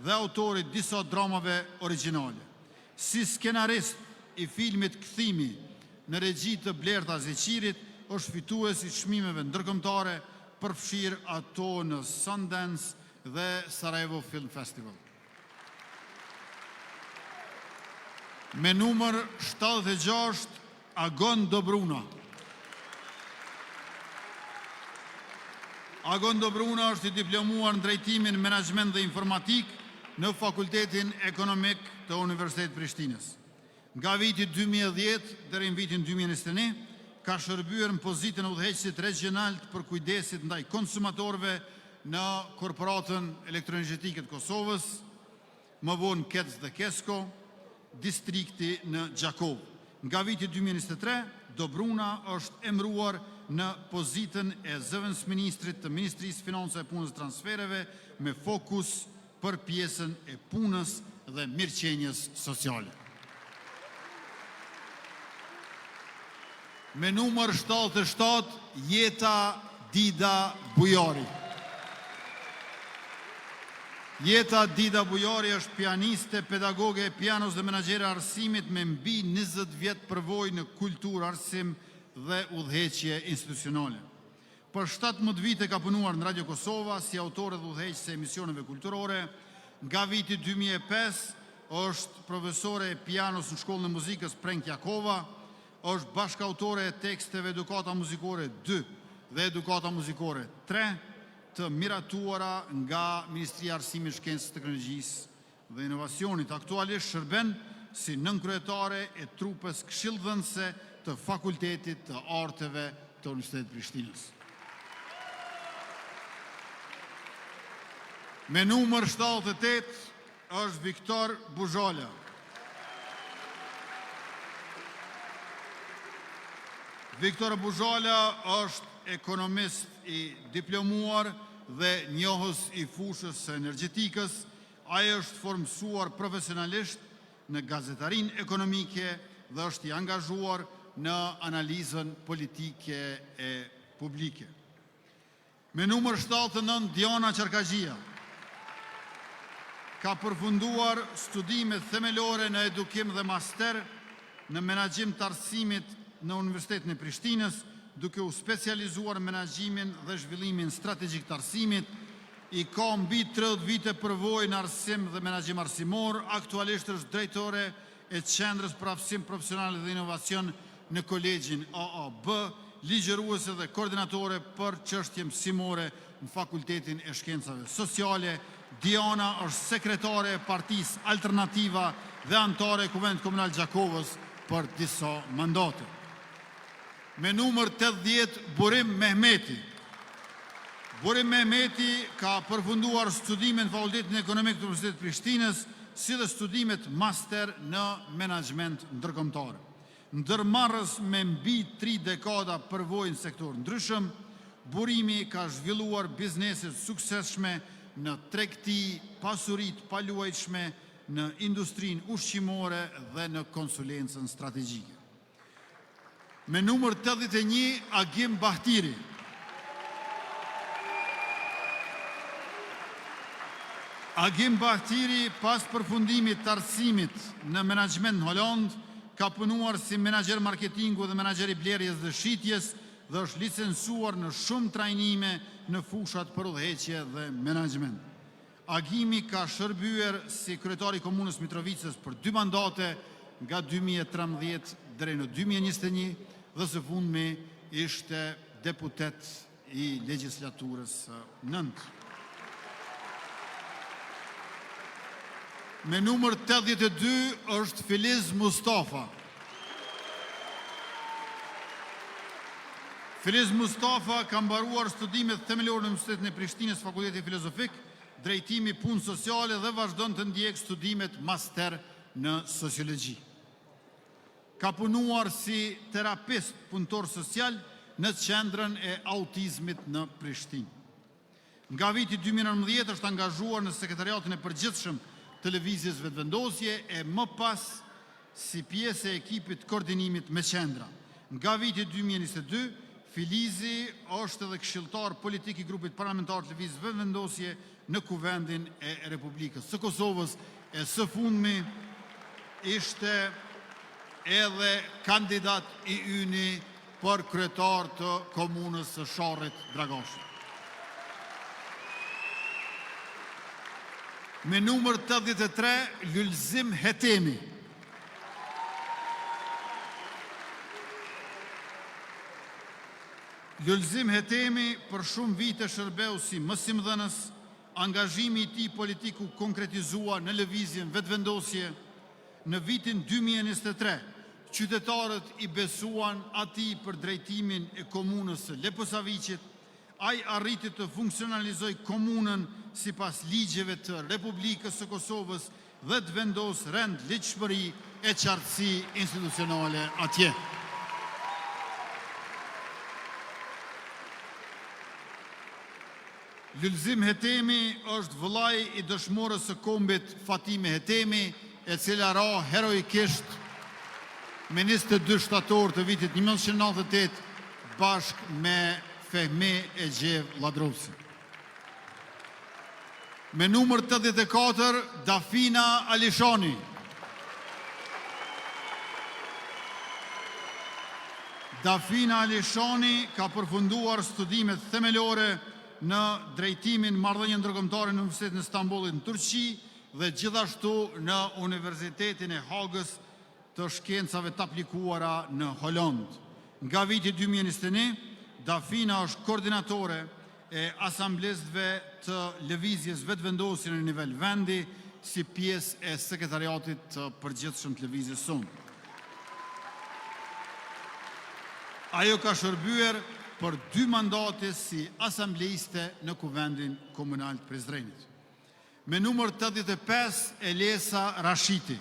dhe autori disa dramave origjinale. Si skenarist i filmit Kthimi në regji të Blerta Zeqirit, është fitues i çmimeve ndërkombëtare, përfshirë ato në Sundance dhe Sarajevo Film Festival. Me numër 76, Agon Dobruna. Agon Dobruna është i diplomuar në drejtimin menaxhment dhe informatik në Fakultetin Ekonomik të Universitetit Prishtinës. Nga viti 2010 deri në vitin 2021 ka shërbyer në pozitën e udhëheqësit regional të përkujdesit ndaj konsumatorëve në Korporatën Elektroenergjetike të Kosovës, më vonë KEC dhe KESCO, distrikti në Gjakov. Nga viti 2023, Dobruna është emëruar në pozitën e zëvendës ministrit të Ministrisë Financave, Punës dhe Transfereve me fokus për pjesën e punës dhe mirëqenies sociale. Me numër 77, Jeta Dida Bujari. Jeta Dida Bujari është pianiste, pedagoge e pianos dhe menaxhere arsimit me mbi 20 vjet përvojë në kulturë, arsim dhe udhëheqje institucionale. Për 17 vite ka punuar në Radio Kosova si autore dhe udhëheqëse e emisioneve kulturore. Nga viti 2005 është profesore e pianos në Shkollën e Muzikës Prenk Jakova, është bashkautore e teksteve Edukata Muzikore 2 dhe Edukata Muzikore 3, të miratuara nga Ministria e Arsimit, Shkencës, Teknologjisë dhe Inovacionit. Aktualisht shërben si nënkryetare e trupës këshillëdhënëse të Fakultetit të Arteve të Universitetit Prishtinës. Me numër 78 është Viktor Buzhala. Viktor Buzhala është ekonomist i diplomuar dhe njohës i fushës së energjetikës. Ai është formsuar profesionalisht në gazetarinë ekonomike dhe është i angazhuar në analizën politike e publike. Me numër 79, Diana Qarkagjia. Ka përfunduar studimet themelore në edukim dhe master në menaxhim të arsimit në Universitetin e Prishtinës, duke u specializuar në menaxhimin dhe zhvillimin strategjik të arsimit. I ka mbi 30 vite përvojë në arsim dhe menaxhim arsimor. Aktualisht është drejtore e Qendrës për Aftësim Profesionale dhe Inovacion në Kolegjin AAB, ligjëruese dhe koordinatore për çështje mësimore në Fakultetin e Shkencave Sociale. Diana është sekretare e Partisë Alternativa dhe anëtare e Kuvendit Komunal Gjakovës për disa mandate. Me numër 80, Burim Mehmeti. Burim Mehmeti ka përfunduar studimet në Fakultetin Ekonomik të Universitetit Prishtinës, si dhe studimet master në menaxhment ndërkombëtar. Ndërmarrës me mbi 3 dekada përvojë në sektor ndryshëm, Burimi ka zhvilluar biznese suksesshme në tregti, pasuritë paluajtshme, në industrinë ushqimore dhe në konsulencën strategjike. Me numër 81, Agim Bahtiri. Agim Bahtiri, pas përfundimit të arsimit në menaxhment në Holand, ka punuar si menaxher marketingu dhe menaxher i blerjes dhe shitjes dhe është licencuar në shumë trajnime në fushat për udhëheqje dhe menaxhment. Agimi ka shërbyer si kryetari i Komunës Mitrovicës për 2 mandate nga 2013 deri në 2021 dhe së fundmi ishte deputet i legjislaturës së 9. Me numër 82 është Filiz Mustafa. Filiz Mustafa ka mbaruar studimet themelore në Universitetin e Prishtinës, Fakulteti Filozofik, drejtimi punë sociale dhe vazhdon të ndjek studimet master në sociologji. Ka punuar si terapist punëtor social në qendrën e autizmit në Prishtinë. Nga viti 2019 është angazhuar në sekretariatin e përgjithshëm të lëvizjes vetëvendosje e më pas si pjesë e ekipit koordinimit me qendra. Nga viti 2022, Filizi është edhe këshilltar politik i grupit parlamentar të lëvizjes vetëvendosje në Kuvendin e Republikës së Kosovës e së fundmi ishte edhe kandidat i yni për kryetar të komunës së Sharrit Dragoshi. Me numër 83, Lulzim Hetemi. Lulzim Hetemi për shumë vite shërbeu si mësimdhënës, angazhimi i tij politiku konkretizua në lëvizjen vetëvendosje. Në vitin 2023, qytetarët i besuan atij për drejtimin e komunës së Leposaviqit. Ai arriti të funksionalizoj komunën sipas ligjeve të Republikës së Kosovës dhe të vendos rend ligjshmëri e qartësi institucionale atje. Lulzim Hetemi është vëllai i dëshmorës së kombit Fatime Hetemi, e cila ra heroikisht me 22 shtator të vitit 1998 bashkë me Fehmi e Gjev Ladrovsi. Me numër 84, Dafina Alishani. Dafina Alishani ka përfunduar studimet themelore në drejtimin marrëdhënie ndërkombëtare në Universitetin e Stambollit në Turqi dhe gjithashtu në Universitetin e Hagës të shkencave të aplikuara në Holland. Nga viti 2021, Dafina është koordinatore e asamblezëve të lëvizjes vetëvendosje në nivel vendi si pjesë e sekretariatit të përgjithshëm të lëvizjes sonë. Ajo ka shërbyer për 2 mandate si asambleiste në Kuvendin Komunal të Prizrenit. Me numër 85, Elesa Rashiti.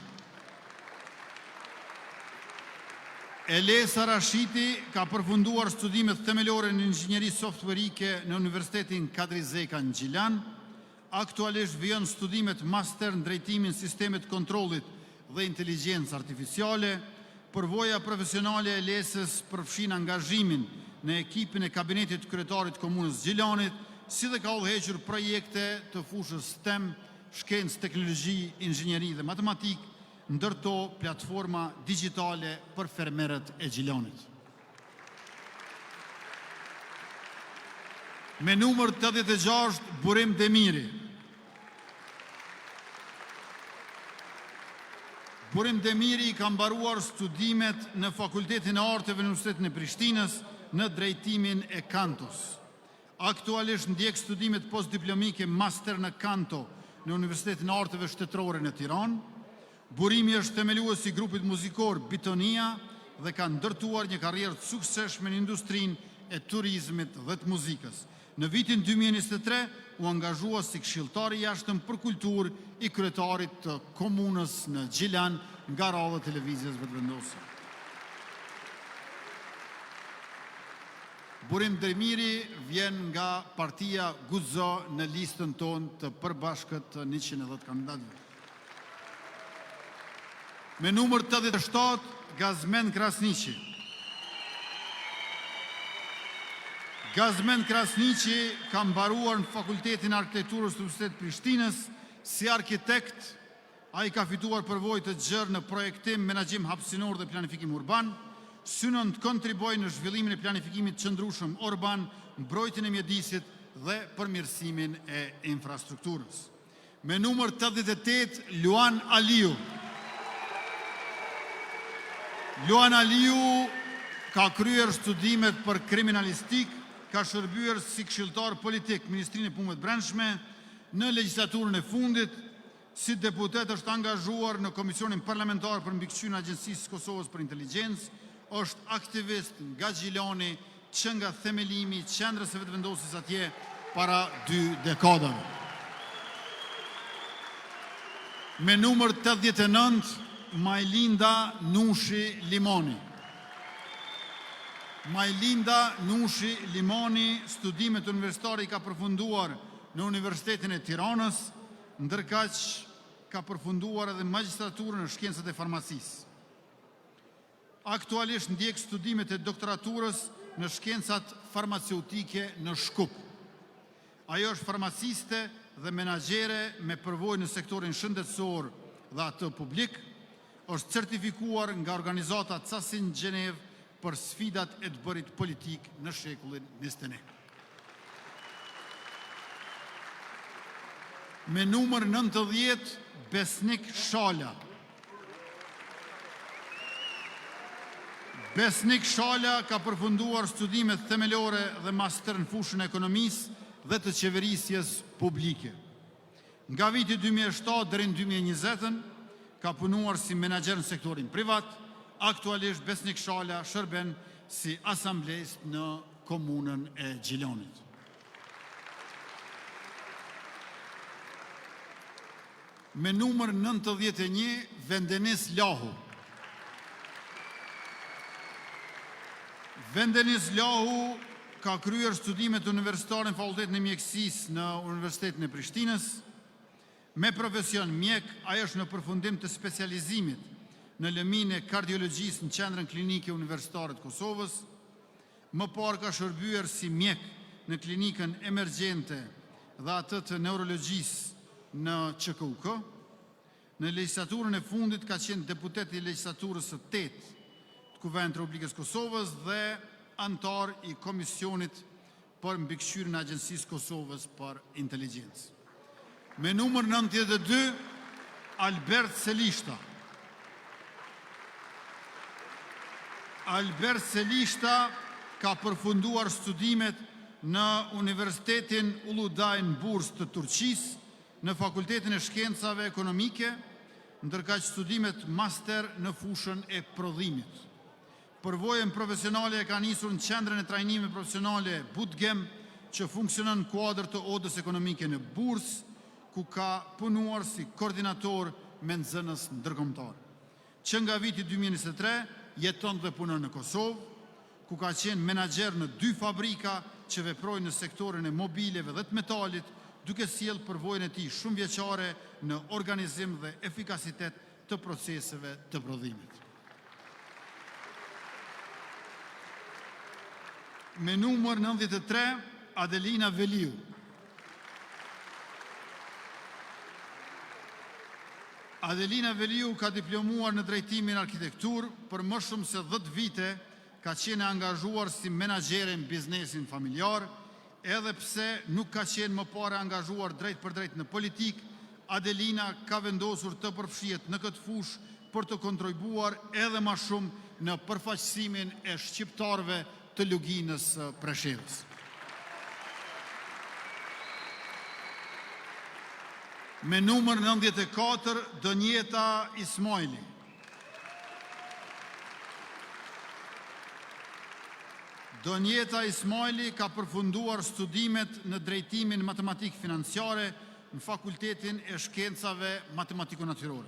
Elesa Rashiti ka përfunduar studimet themelore në inxhinieri softwarike në Universitetin Kadri Zeka në Gjilan. Aktualisht vjen studimet master në drejtimin sistemet kontrollit dhe inteligjencë artificiale. Përvoja profesionale e Elesës përfshin angazhimin në ekipin e kabinetit kryetarit komunës Gjilanit, si dhe ka udhëhequr projekte të fushës STEM, shkencë, teknologji, inxhinieri dhe matematikë, ndërto platforma digjitale për fermerët e Gjilanit. Me numër 86, Burim Demiri. Burim Demiri ka mbaruar studimet në Fakultetin e Arteve në Universitetin e Prishtinës në drejtimin e kantos. Aktualisht ndjek studimet postdiplomike master në kanto në Universitetin e Arteve Shtetërore në Tiranë. Burimi është themelues i grupit muzikor Bitonia dhe ka ndërtuar një karrierë të suksesshme në industrinë e turizmit dhe të muzikës. Në vitin 2023 u angazhua si këshilltar i jashtëm për kulturë i kryetarit të komunës në Gjilan nga radha e televizjes vetëvendosje. Burim Demiri vjen nga partia Guzo në listën tonë të përbashkët 110 kandidatëve. Me numër 87, Gazmen Krasniqi. Gazmen Krasniqi ka mbaruar në Fakultetin e Arkitekturës të Universitetit Prishtinës si arkitekt. Ai ka fituar përvojë të gjerë në projektim, menaxhim hapësinor dhe planifikim urban. Synon të kontribuojë në zhvillimin e planifikimit qëndrueshëm urban, mbrojtjen e mjedisit dhe përmirësimin e infrastrukturës. Me numër 88, Luan Aliu. Luan Aliu ka kryer studimet për kriminalistik, ka shërbyer si këshilltar politik Ministrinë e Punëve të Brendshme në legjislaturën e fundit. Si deputet është angazhuar në Komisionin Parlamentar për mbikëqyrjen e Agjencisë së Kosovës për Inteligjencë, është aktivist nga Gjilani që nga themelimi i qendrës së vetëvendosjes atje para 2 dekadave. Me numër 89, Majlinda Nushi Limoni. Majlinda Nushi Limoni studimet universitare I ka përfunduar në Universitetin e Tiranës, ndërkaq ka përfunduar edhe magjistraturën në shkencët e farmacisë. Aktualisht ndjek studimet e doktoraturës në shkencat farmaceutike në Shkup. Ajo është farmaciste dhe menaxhere me përvojë në sektorin shëndetësor dhe atë publik, është certifikuar nga organizata CASIN Gjenev për sfidat e të bërit politik në shekullin 21. Me numër 90, Besnik Shala. Besnik Shala ka përfunduar studimet themelore dhe master në fushën e ekonomisë dhe të qeverisjes publike. Nga viti 2007 deri në 2020 ka punuar si menaxher në sektorin privat. Aktualisht Besnik Shala shërben si asamblejist në komunën e Gjilonit. Me numër 91, Vendenis Lahu. Vendenis Lahu ka kryer studimet universitare në Fakultetin e Mjekësisë në Universitetin e Prishtinës. Me profesion mjek, ajo është në përfundim të specializimit në lëmin e kardiologjisë në Qendrën Klinike Universitare të Kosovës. Më parë ka shërbyer si mjek në klinikën emergjente dhe atë të neurologjisë në QKUK. Në legjislaturën e fundit ka qenë deputet I legjislaturës së 8 të Kuvendit të Republikës Kosovës dhe antar I Komisionit për mbikëqyrjen e Agjencisë Kosovës për Inteligjencë. Me numër 92, Albert Selishta. Albert Selishta ka përfunduar studimet në Universitetin Uludaj në Bursë të Turqisë, në Fakultetin e Shkencave Ekonomike, ndërkaq studimet master në fushën e prodhimit. Përvojën profesionale e ka nisur në Qendrën e Trajnimit Profesionale Budgem, që funksionon në kuadër të Odës Ekonomike në Bursë, ku ka punuar si koordinator me nxënës ndërkombëtar. Që nga viti 2023 jeton dhe punon në Kosovë, ku ka qenë menaxher në 2 fabrika që veprojnë në sektorin e mobileve dhe të metalit, duke sjellë përvojën e tij shumë vjeçare në organizim dhe efikasitet të proceseve të prodhimit. Me numër 93, Adelina Veliu. Adelina Veliu ka diplomuar në drejtimin arkitektur, për më shumë se 10 vite ka qenë angazhuar si menaxhere në biznesin familjar. Edhe pse nuk ka qenë më parë angazhuar drejt për drejt në politik, Adelina ka vendosur të përfshihet në këtë fushë për të kontribuar edhe më shumë në përfaqësimin e shqiptarëve të luginës së Preshevës. Me numër 94, Donjeta Ismaili. Donjeta Ismaili ka përfunduar studimet në drejtimin matematik financiare në Fakultetin e Shkencave Matematiko-Natyrore.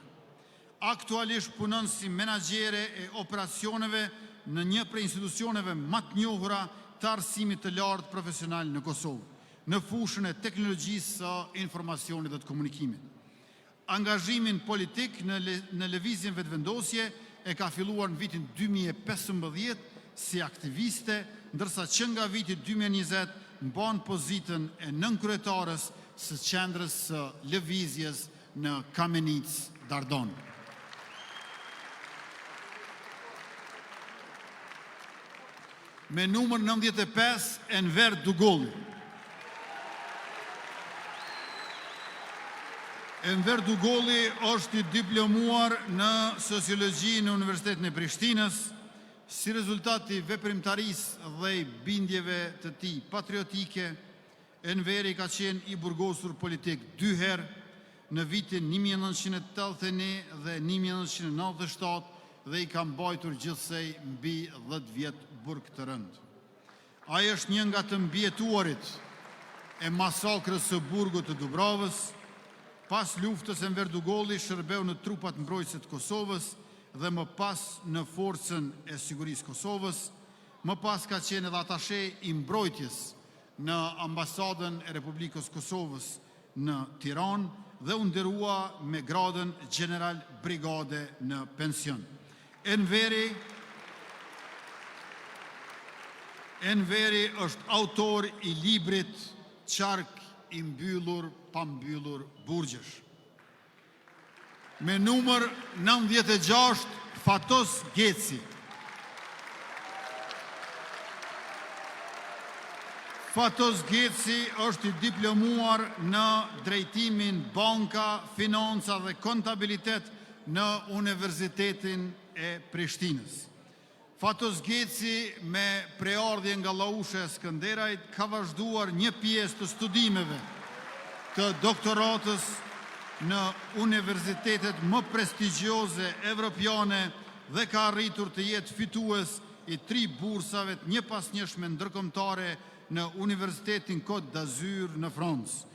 Aktualisht punon si menaxhere e operacioneve në një prej institucioneve më të njohura të arsimit të lartë profesional në Kosovë, në fushën e teknologjisë së informacionit dhe të komunikimit. Angazhimin politik në lëvizjen vetëvendosje e ka filluar në vitin 2015 si aktiviste, ndërsa që nga viti 2020 mban pozitën e nënkryetares së qendrës së lëvizjes në Kamenic Dardon. Me numër 95, Enver Dugolli. Enver Dugolli është I diplomuar në sociologji në Universitetin e Prishtinës. Si rezultat I veprimtarisë dhe I bindjeve të tij patriotike, Enveri ka qenë I burgosur politik 2 herë, në vitin 1981 dhe 1997, dhe I ka mbajtur gjithsej mbi 10 vjet burg të rënd. Ai është një nga të mbietuarit e masakrës së burgut të Dubravës, Pas luftës Enver Dugolli shërbeu në trupat mbrojtëse të Kosovës dhe më pas në forcën e sigurisë Kosovës, më pas ka qenë edhe atashe i mbrojtjes në ambasadën e Republikës Kosovës në Tiranë dhe u nderua me gradën general brigade në pension. Enveri është autor i librit Qark i mbyllur pa mbyllur burgjesh. Me numër 96, Fatos Geci. Fatos Geci është i diplomuar në drejtimin banka, financa dhe kontabilitet në Universitetin e Prishtinës. Fatos Geci, me preardhje nga Llaushe e Skënderajt, ka vazhduar një pjesë të studimeve të doktoratës në universitetet më prestigjioze evropiane dhe ka arritur të jetë fitues i 3 bursave të një pas njëshme ndërkombëtare në Universitetin Côte d'Azur në Francë.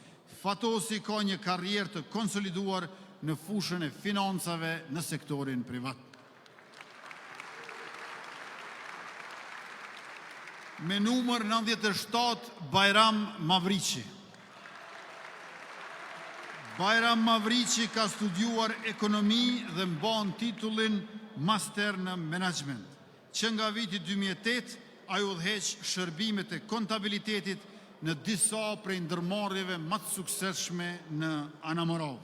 Fatosi ka një karrierë të konsoliduar në fushën e financave në sektorin privat. Me numër 97, Bajram Mavriqi. Bajram Mavriqi ka studiuar ekonomi dhe mban titullin Master në Management, që nga viti 2008 ai udhëheq shërbimet e kontabilitetit në disa prej ndërmarrjeve më të suksesshme në Anamorov,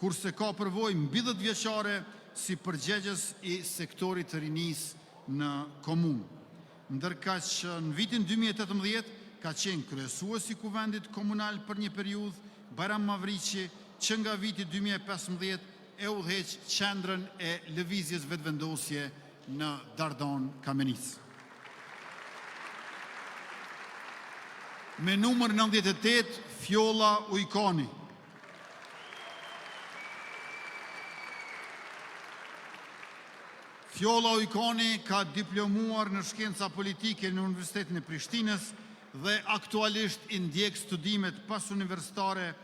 kurse ka përvojë mbi 10 vjeçare si përgjegjës i sektorit të rinisë në komunë. Ndërka që në vitin 2018 ka qenë kryesues i kuvendit komunal për një periudhë, Bajram Mavriqi, që nga viti 2015 e udhëheq qendrën e lëvizjes vetëvendosje në Dardon Kamenic. Me numër 98, Fjolla Ujkani. Fjolla Ujkani ka diplomuar në shkenca politike në Universitetin e Prishtinës dhe aktualisht i ndjek studimet pas universitare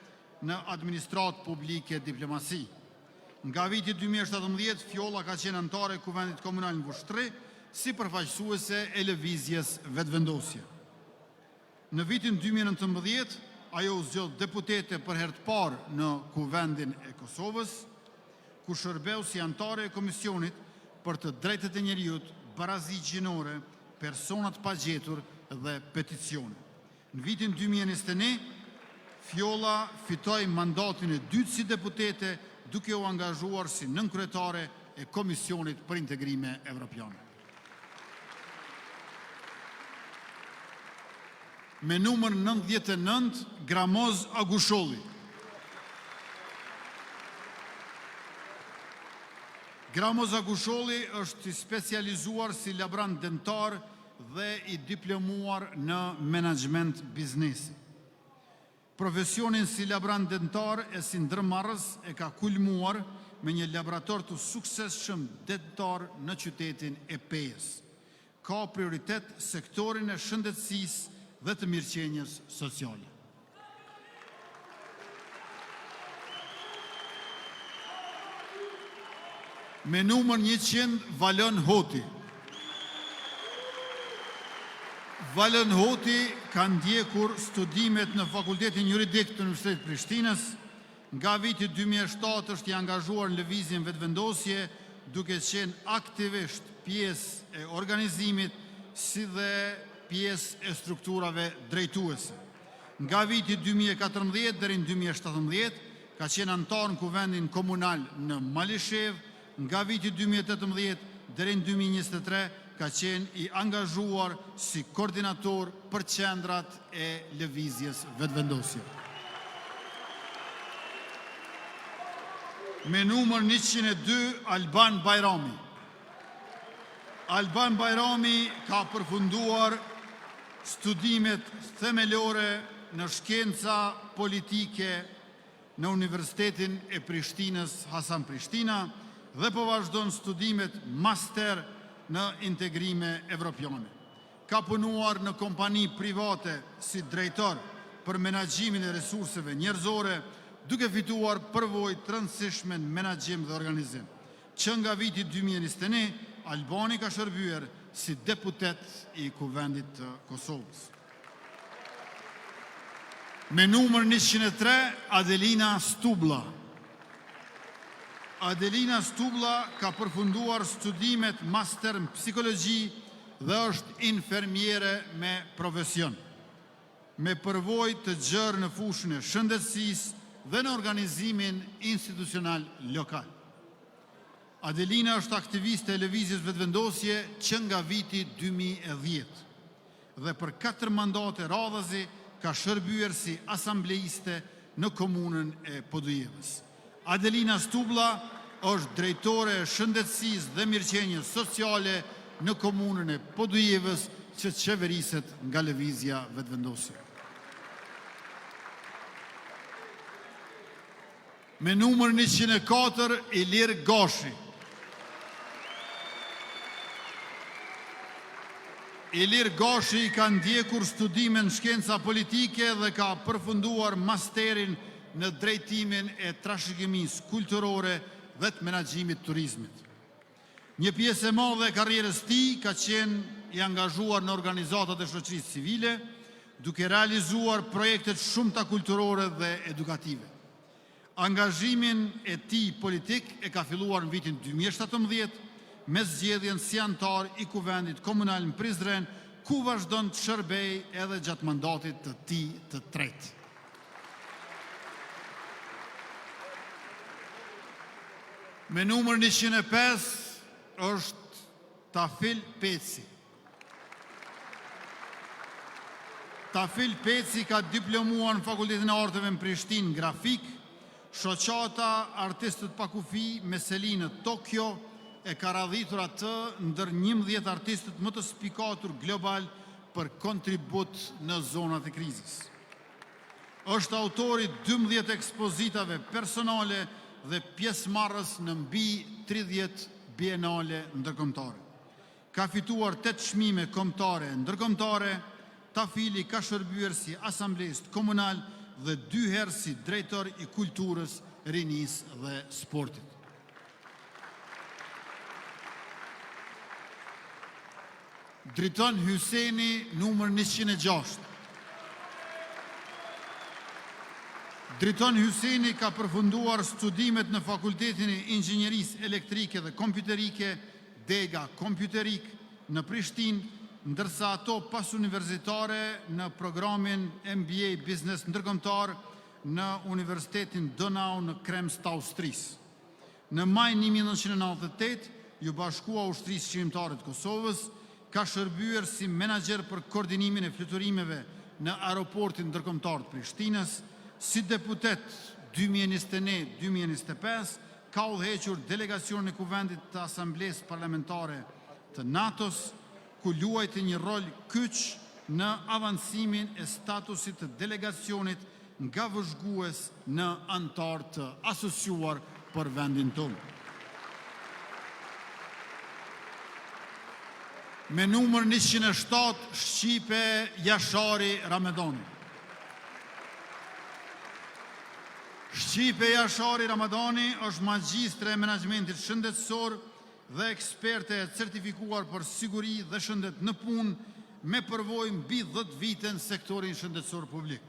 në administratë publike diplomasi. Nga viti 2017, Fjolla ka qenë anëtare e Kuvendit Komunal në Vushtrri si përfaqësuese e lëvizjes vetëvendosje. Në vitin 2019, ajo u zgjodh deputete për herë të parë në Kuvendin e Kosovës, ku shërbeu si anëtare e Komisionit për të drejtët e njeriut, barazi gjinore, personat pagjetur dhe peticione. Në vitin 2021, Fjolla fitoi mandatin e dytë si deputete, duke u angazhuar si nënkryetare e Komisionit për Integrime Evropiane. Me numër 99, Gramoz Agusholli. Gramoz Agusholli është i specializuar si laborant dentar dhe i diplomuar në menaxhment biznesi. Profesionin si laborant dentar e si ndërmarrës e ka kulmuar me një laborator të suksesshëm dentar në qytetin e Pejës. Ka prioritet sektorin e shëndetësisë dhe të mirëqenies sociale. Me numër 100, Valon Hoti. Valon Hoti ka ndjekur studimet në Fakultetin Juridik të Universitetit Prishtinës. Nga viti 2007 është i angazhuar në lëvizjen vetëvendosje, duke qenë aktivisht pjesë e organizimit si dhe pjesë e strukturave drejtuese. Nga viti 2014 deri në 2017 ka qenë anëtar në Kuvendin Komunal në Malishev. Nga viti 2018 deri në 2023 ka qenë i angazhuar si koordinator për qendrat e lëvizjes vetëvendosje. Me numër 102, Alban Bajrami. Alban Bajrami ka përfunduar studimet themelore në shkenca politike në Universitetin e Prishtinës Hasan Prishtina dhe po vazhdon studimet master në integrime evropiane. Ka punuar në kompani private si drejtor për menaxhimin e resurseve njerëzore, duke fituar përvojë të rëndësishme në menaxhim dhe organizim. Që nga viti 2021, Albani ka shërbyer si deputet i Kuvendit të Kosovës. Me numër 103, Adelina Stubla. Adelina Stubla ka përfunduar studimet master në psikologji dhe është infermiere me profesion, me përvojë të gjerë në fushën e shëndetësisë dhe në organizimin institucional lokal. Adelina është aktiviste e lëvizjes vetëvendosje që nga viti 2010 dhe për 4 mandate radhazi ka shërbyer si asambleiste në komunën e Podujevës. Adelina Stubla është drejtore e shëndetësisë dhe mirëqenies sociale në komunën e Podujevës që qeveriset nga lëvizja vetëvendosje. Me numër 104, Ilir Gashi. Ilir Gashi ka ndjekur studime në shkenca politike dhe ka përfunduar masterin në drejtimin e trashëgimisë kulturore dhe të menaxhimit turizmit. Një pjesë e madhe e karrierës tij ka qenë i angazhuar në organizatat e shoqërisë civile, duke realizuar projekte shumëta kulturore dhe edukative. Angazhimin e tij politik e ka filluar në vitin 2017 me zgjedhjen si antar i Kuvendit Komunal në Prizren, ku vazhdon të shërbej edhe gjatë mandatit të tij të tretë. Me numër 105 është Tafil Peci. Tafil Peci ka diplomuar në Fakultetin e Arteve në Prishtinë grafik, shoqata Artistët pa kufi me seli në Tokyo e ka radhitur atë ndër 11 artistët më të spikatur global për kontribut në zonat e krizës. Është autori 12 ekspozitave personale dhe pjesëmarrës në mbi 30 bienale ndërkombëtare. Ka fituar 8 çmime kombëtare ndërkombëtare. Tafili ka shërbyer si asamblest komunal dhe 2 herë si drejtor i kulturës, rinisë dhe sportit. Driton Hyseni, numër 106. Driton Hyseni ka përfunduar studimet në Fakultetin e Inxhinierisë Elektrike dhe Kompjuterike, Dega Kompjuterik, në Prishtinë, ndërsa ato pas universitare në programin MBA Business ndërkombëtar në Universitetin Donau në Krems të Austrisë. Në maj 1998, ju bashkua Ushtrisë Shqiptare të Kosovës, ka shërbyer si menaxher për koordinimin e fluturimeve në aeroportin ndërkombëtar të Prishtinës, si deputet 2021-2025, ka udhëhequr delegacionin e Kuvendit të Asamblesë Parlamentare të NATO-s, ku luajti një rol kyç në avancimin e statusit të delegacionit nga vëzhgues në antar të asociuar për vendin tonë. Me numër 107, Shqipe Jashari Ramedani. Shqipe Jashari Ramedani është magjistre e menaxhmentit shëndetësor dhe eksperte e certifikuar për siguri dhe shëndet në punë me përvojë mbi 10 vite në sektorin shëndetësor publik.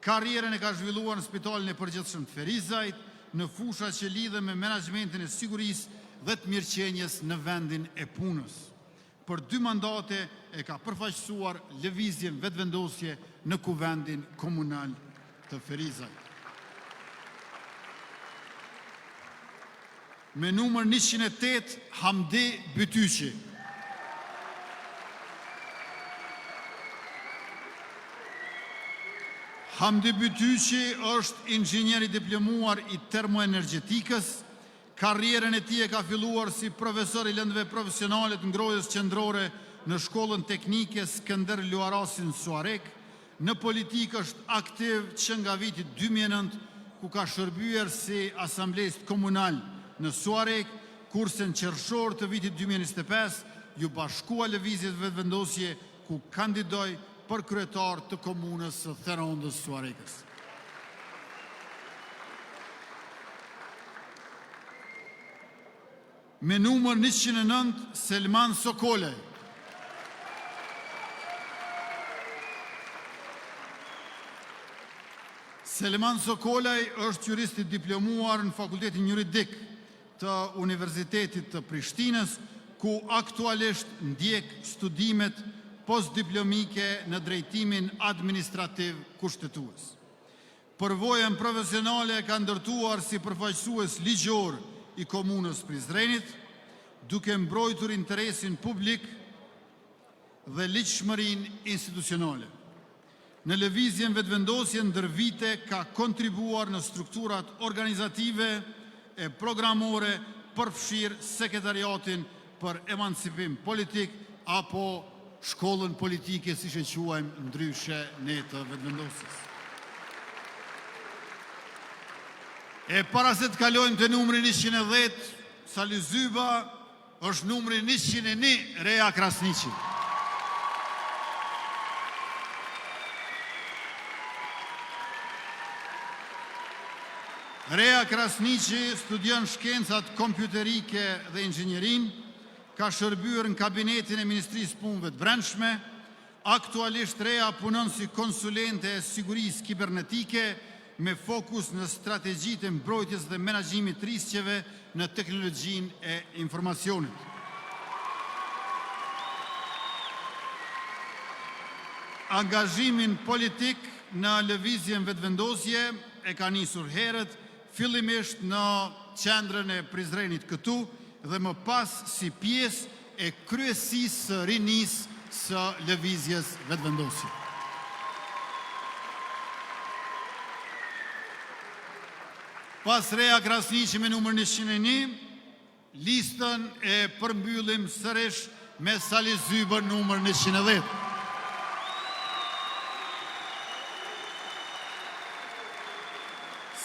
Karrierën e ka zhvilluar në Spitalin e Përgjithshëm të Ferizajt, në fusha që lidhen me menaxhmentin e sigurisë dhe të mirëqenies në vendin e punës. Për 2 mandate e ka përfaqësuar lëvizjen vetëvendosje në Kuvendin Komunal të Ferizajt. Me numër 108, Hamdi Bytyqi. Hamdi Bytyqi është inxhinier i diplomuar i termoenergjetikës. Karrierën e tij e ka filluar si profesor i lëndëve profesionale të ngrohjes qendrore në Shkollën Teknike Skënder Luarasin Suarek. Në politikë është aktiv që nga viti 2009, ku ka shërbyer si asamblest komunal në Suarek, kurse në qershor të vitit 2025 ju bashkua lëvizjet vetëvendosje, ku kandidoi për kryetar të komunës së Therondës Suarekës. me numër 109 Selman Sokolaj. Selman Sokolaj është jurist i diplomuar në Fakultetin Juridik të Universitetit të Prishtinës, ku aktualisht ndjek studimet postdiplomike në drejtimin administrativ kushtetues. Përvojën profesionale ka ndërtuar si përfaqësues ligjor i komunës Prizrenit, duke mbrojtur interesin publik dhe ligjshmërinë institucionale. Në lëvizjen vetëvendosje ndër vite ka kontribuar në strukturat organizative e programore përfshirë sekretariatin për emancipim politik apo shkollën politike, si që quajmë ndryshe ne të vetëvendosjes. E para se të kalojmë të numri 110, Sali Zyba është numri 101, Rea Krasniqi. Rea Krasniqi studion shkencat kompjuterike dhe inxhinierin, ka shërbyer në kabinetin e Ministrisë Punëve të Brendshme. Aktualisht Rea punon si konsulente e sigurisë kibernetike me fokus në strategjitë e mbrojtjes dhe menaxhimit të rrezikeve në teknologjinë e informacionit. Angazhimin politik në lëvizjen vetëvendosje e ka nisur herët, fillimisht në qendrën e Prizrenit këtu dhe më pas si pjesë e kryesisë së rinisë së lëvizjes vetëvendosje. Pas Rea Krasniqi me numër 101, listën e përmbyllim sërish me Sali Zyba numër 110.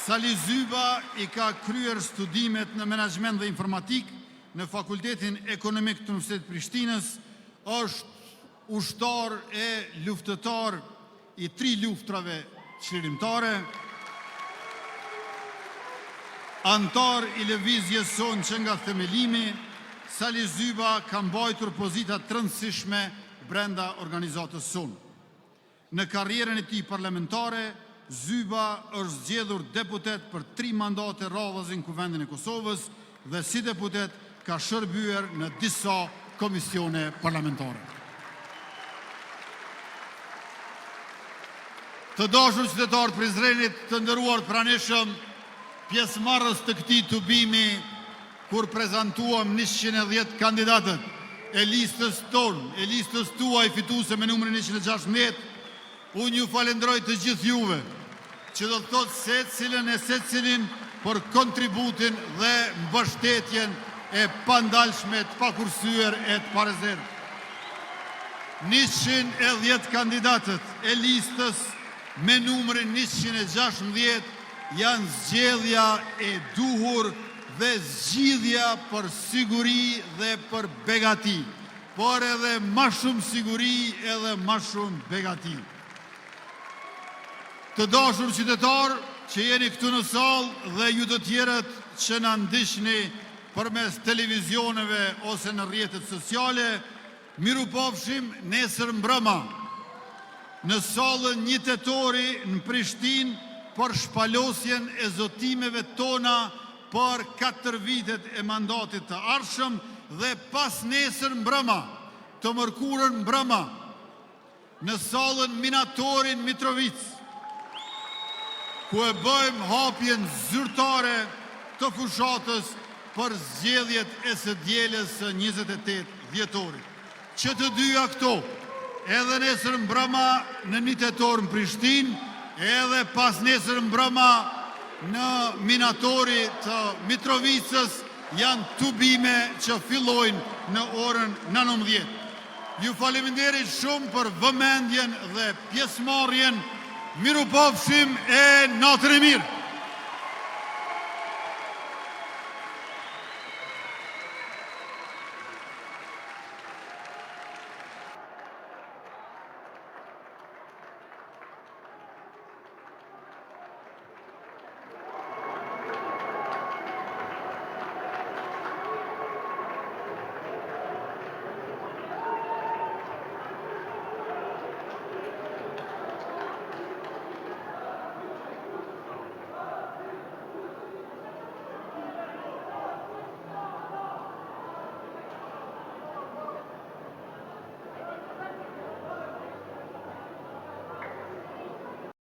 Sali Zyba i ka kryer studimet në menaxhment dhe informatik në Fakultetin Ekonomik të Universitetit Prishtinës, është ushtar e luftëtar i 3 luftrave çlirimtare, antar i lëvizjes sonë që nga themelimi. Sali Zyba ka mbajtur pozita të rëndësishme brenda organizatës sonë. Në karrierën e tij parlamentare, Zyba është zgjedhur deputet për 3 mandate radhëse në Kuvendin e Kosovës dhe si deputet ka shërbyer në disa komisione parlamentare. Të dashur qytetarë të Prizrenit, të nderuar pranishëm, pjesëmarrës të këtij tubimi kur prezantuam 110 kandidatët e listës tonë, e listës tuaj fituese me numrin 116, unë ju falenderoj të gjithë juve, që do të thotë secilën e secilin për kontributin dhe mbështetjen e pandalshme të pakursyer e të parezerë. 110 kandidatët e listës me numrin 116 janë zgjedhja e duhur dhe zgjidhja për siguri dhe për begati, por edhe ma shumë siguri edhe ma shumë begati. Të dashur qytetarë që jeni këtu në sallë dhe ju të tjerët që na ndiqni përmes televizioneve ose në rrjetet sociale, mirupafshim nesër mbrëma në sallën 1 tetori në Prishtinë për shpalosjen e zotimeve tona për 4 vitet e mandatit të ardhshëm dhe pas nesër mbrëma, të mërkurën mbrëma, në sallën Minatorin Mitrovic, ku e bëjmë hapjen zyrtare të fushatës për zgjedhjet e së dielës së 28 dhjetorit. Që të dyja këto, edhe nesër mbrëma në 1 tetor në Prishtinë, edhe pas nesër mbrëma në Minatori të Mitrovicës, janë tubime që fillojnë në orën 19. Ju faleminderit shumë për vëmendjen dhe pjesëmarrjen. Mirupafshim e natën e mirë.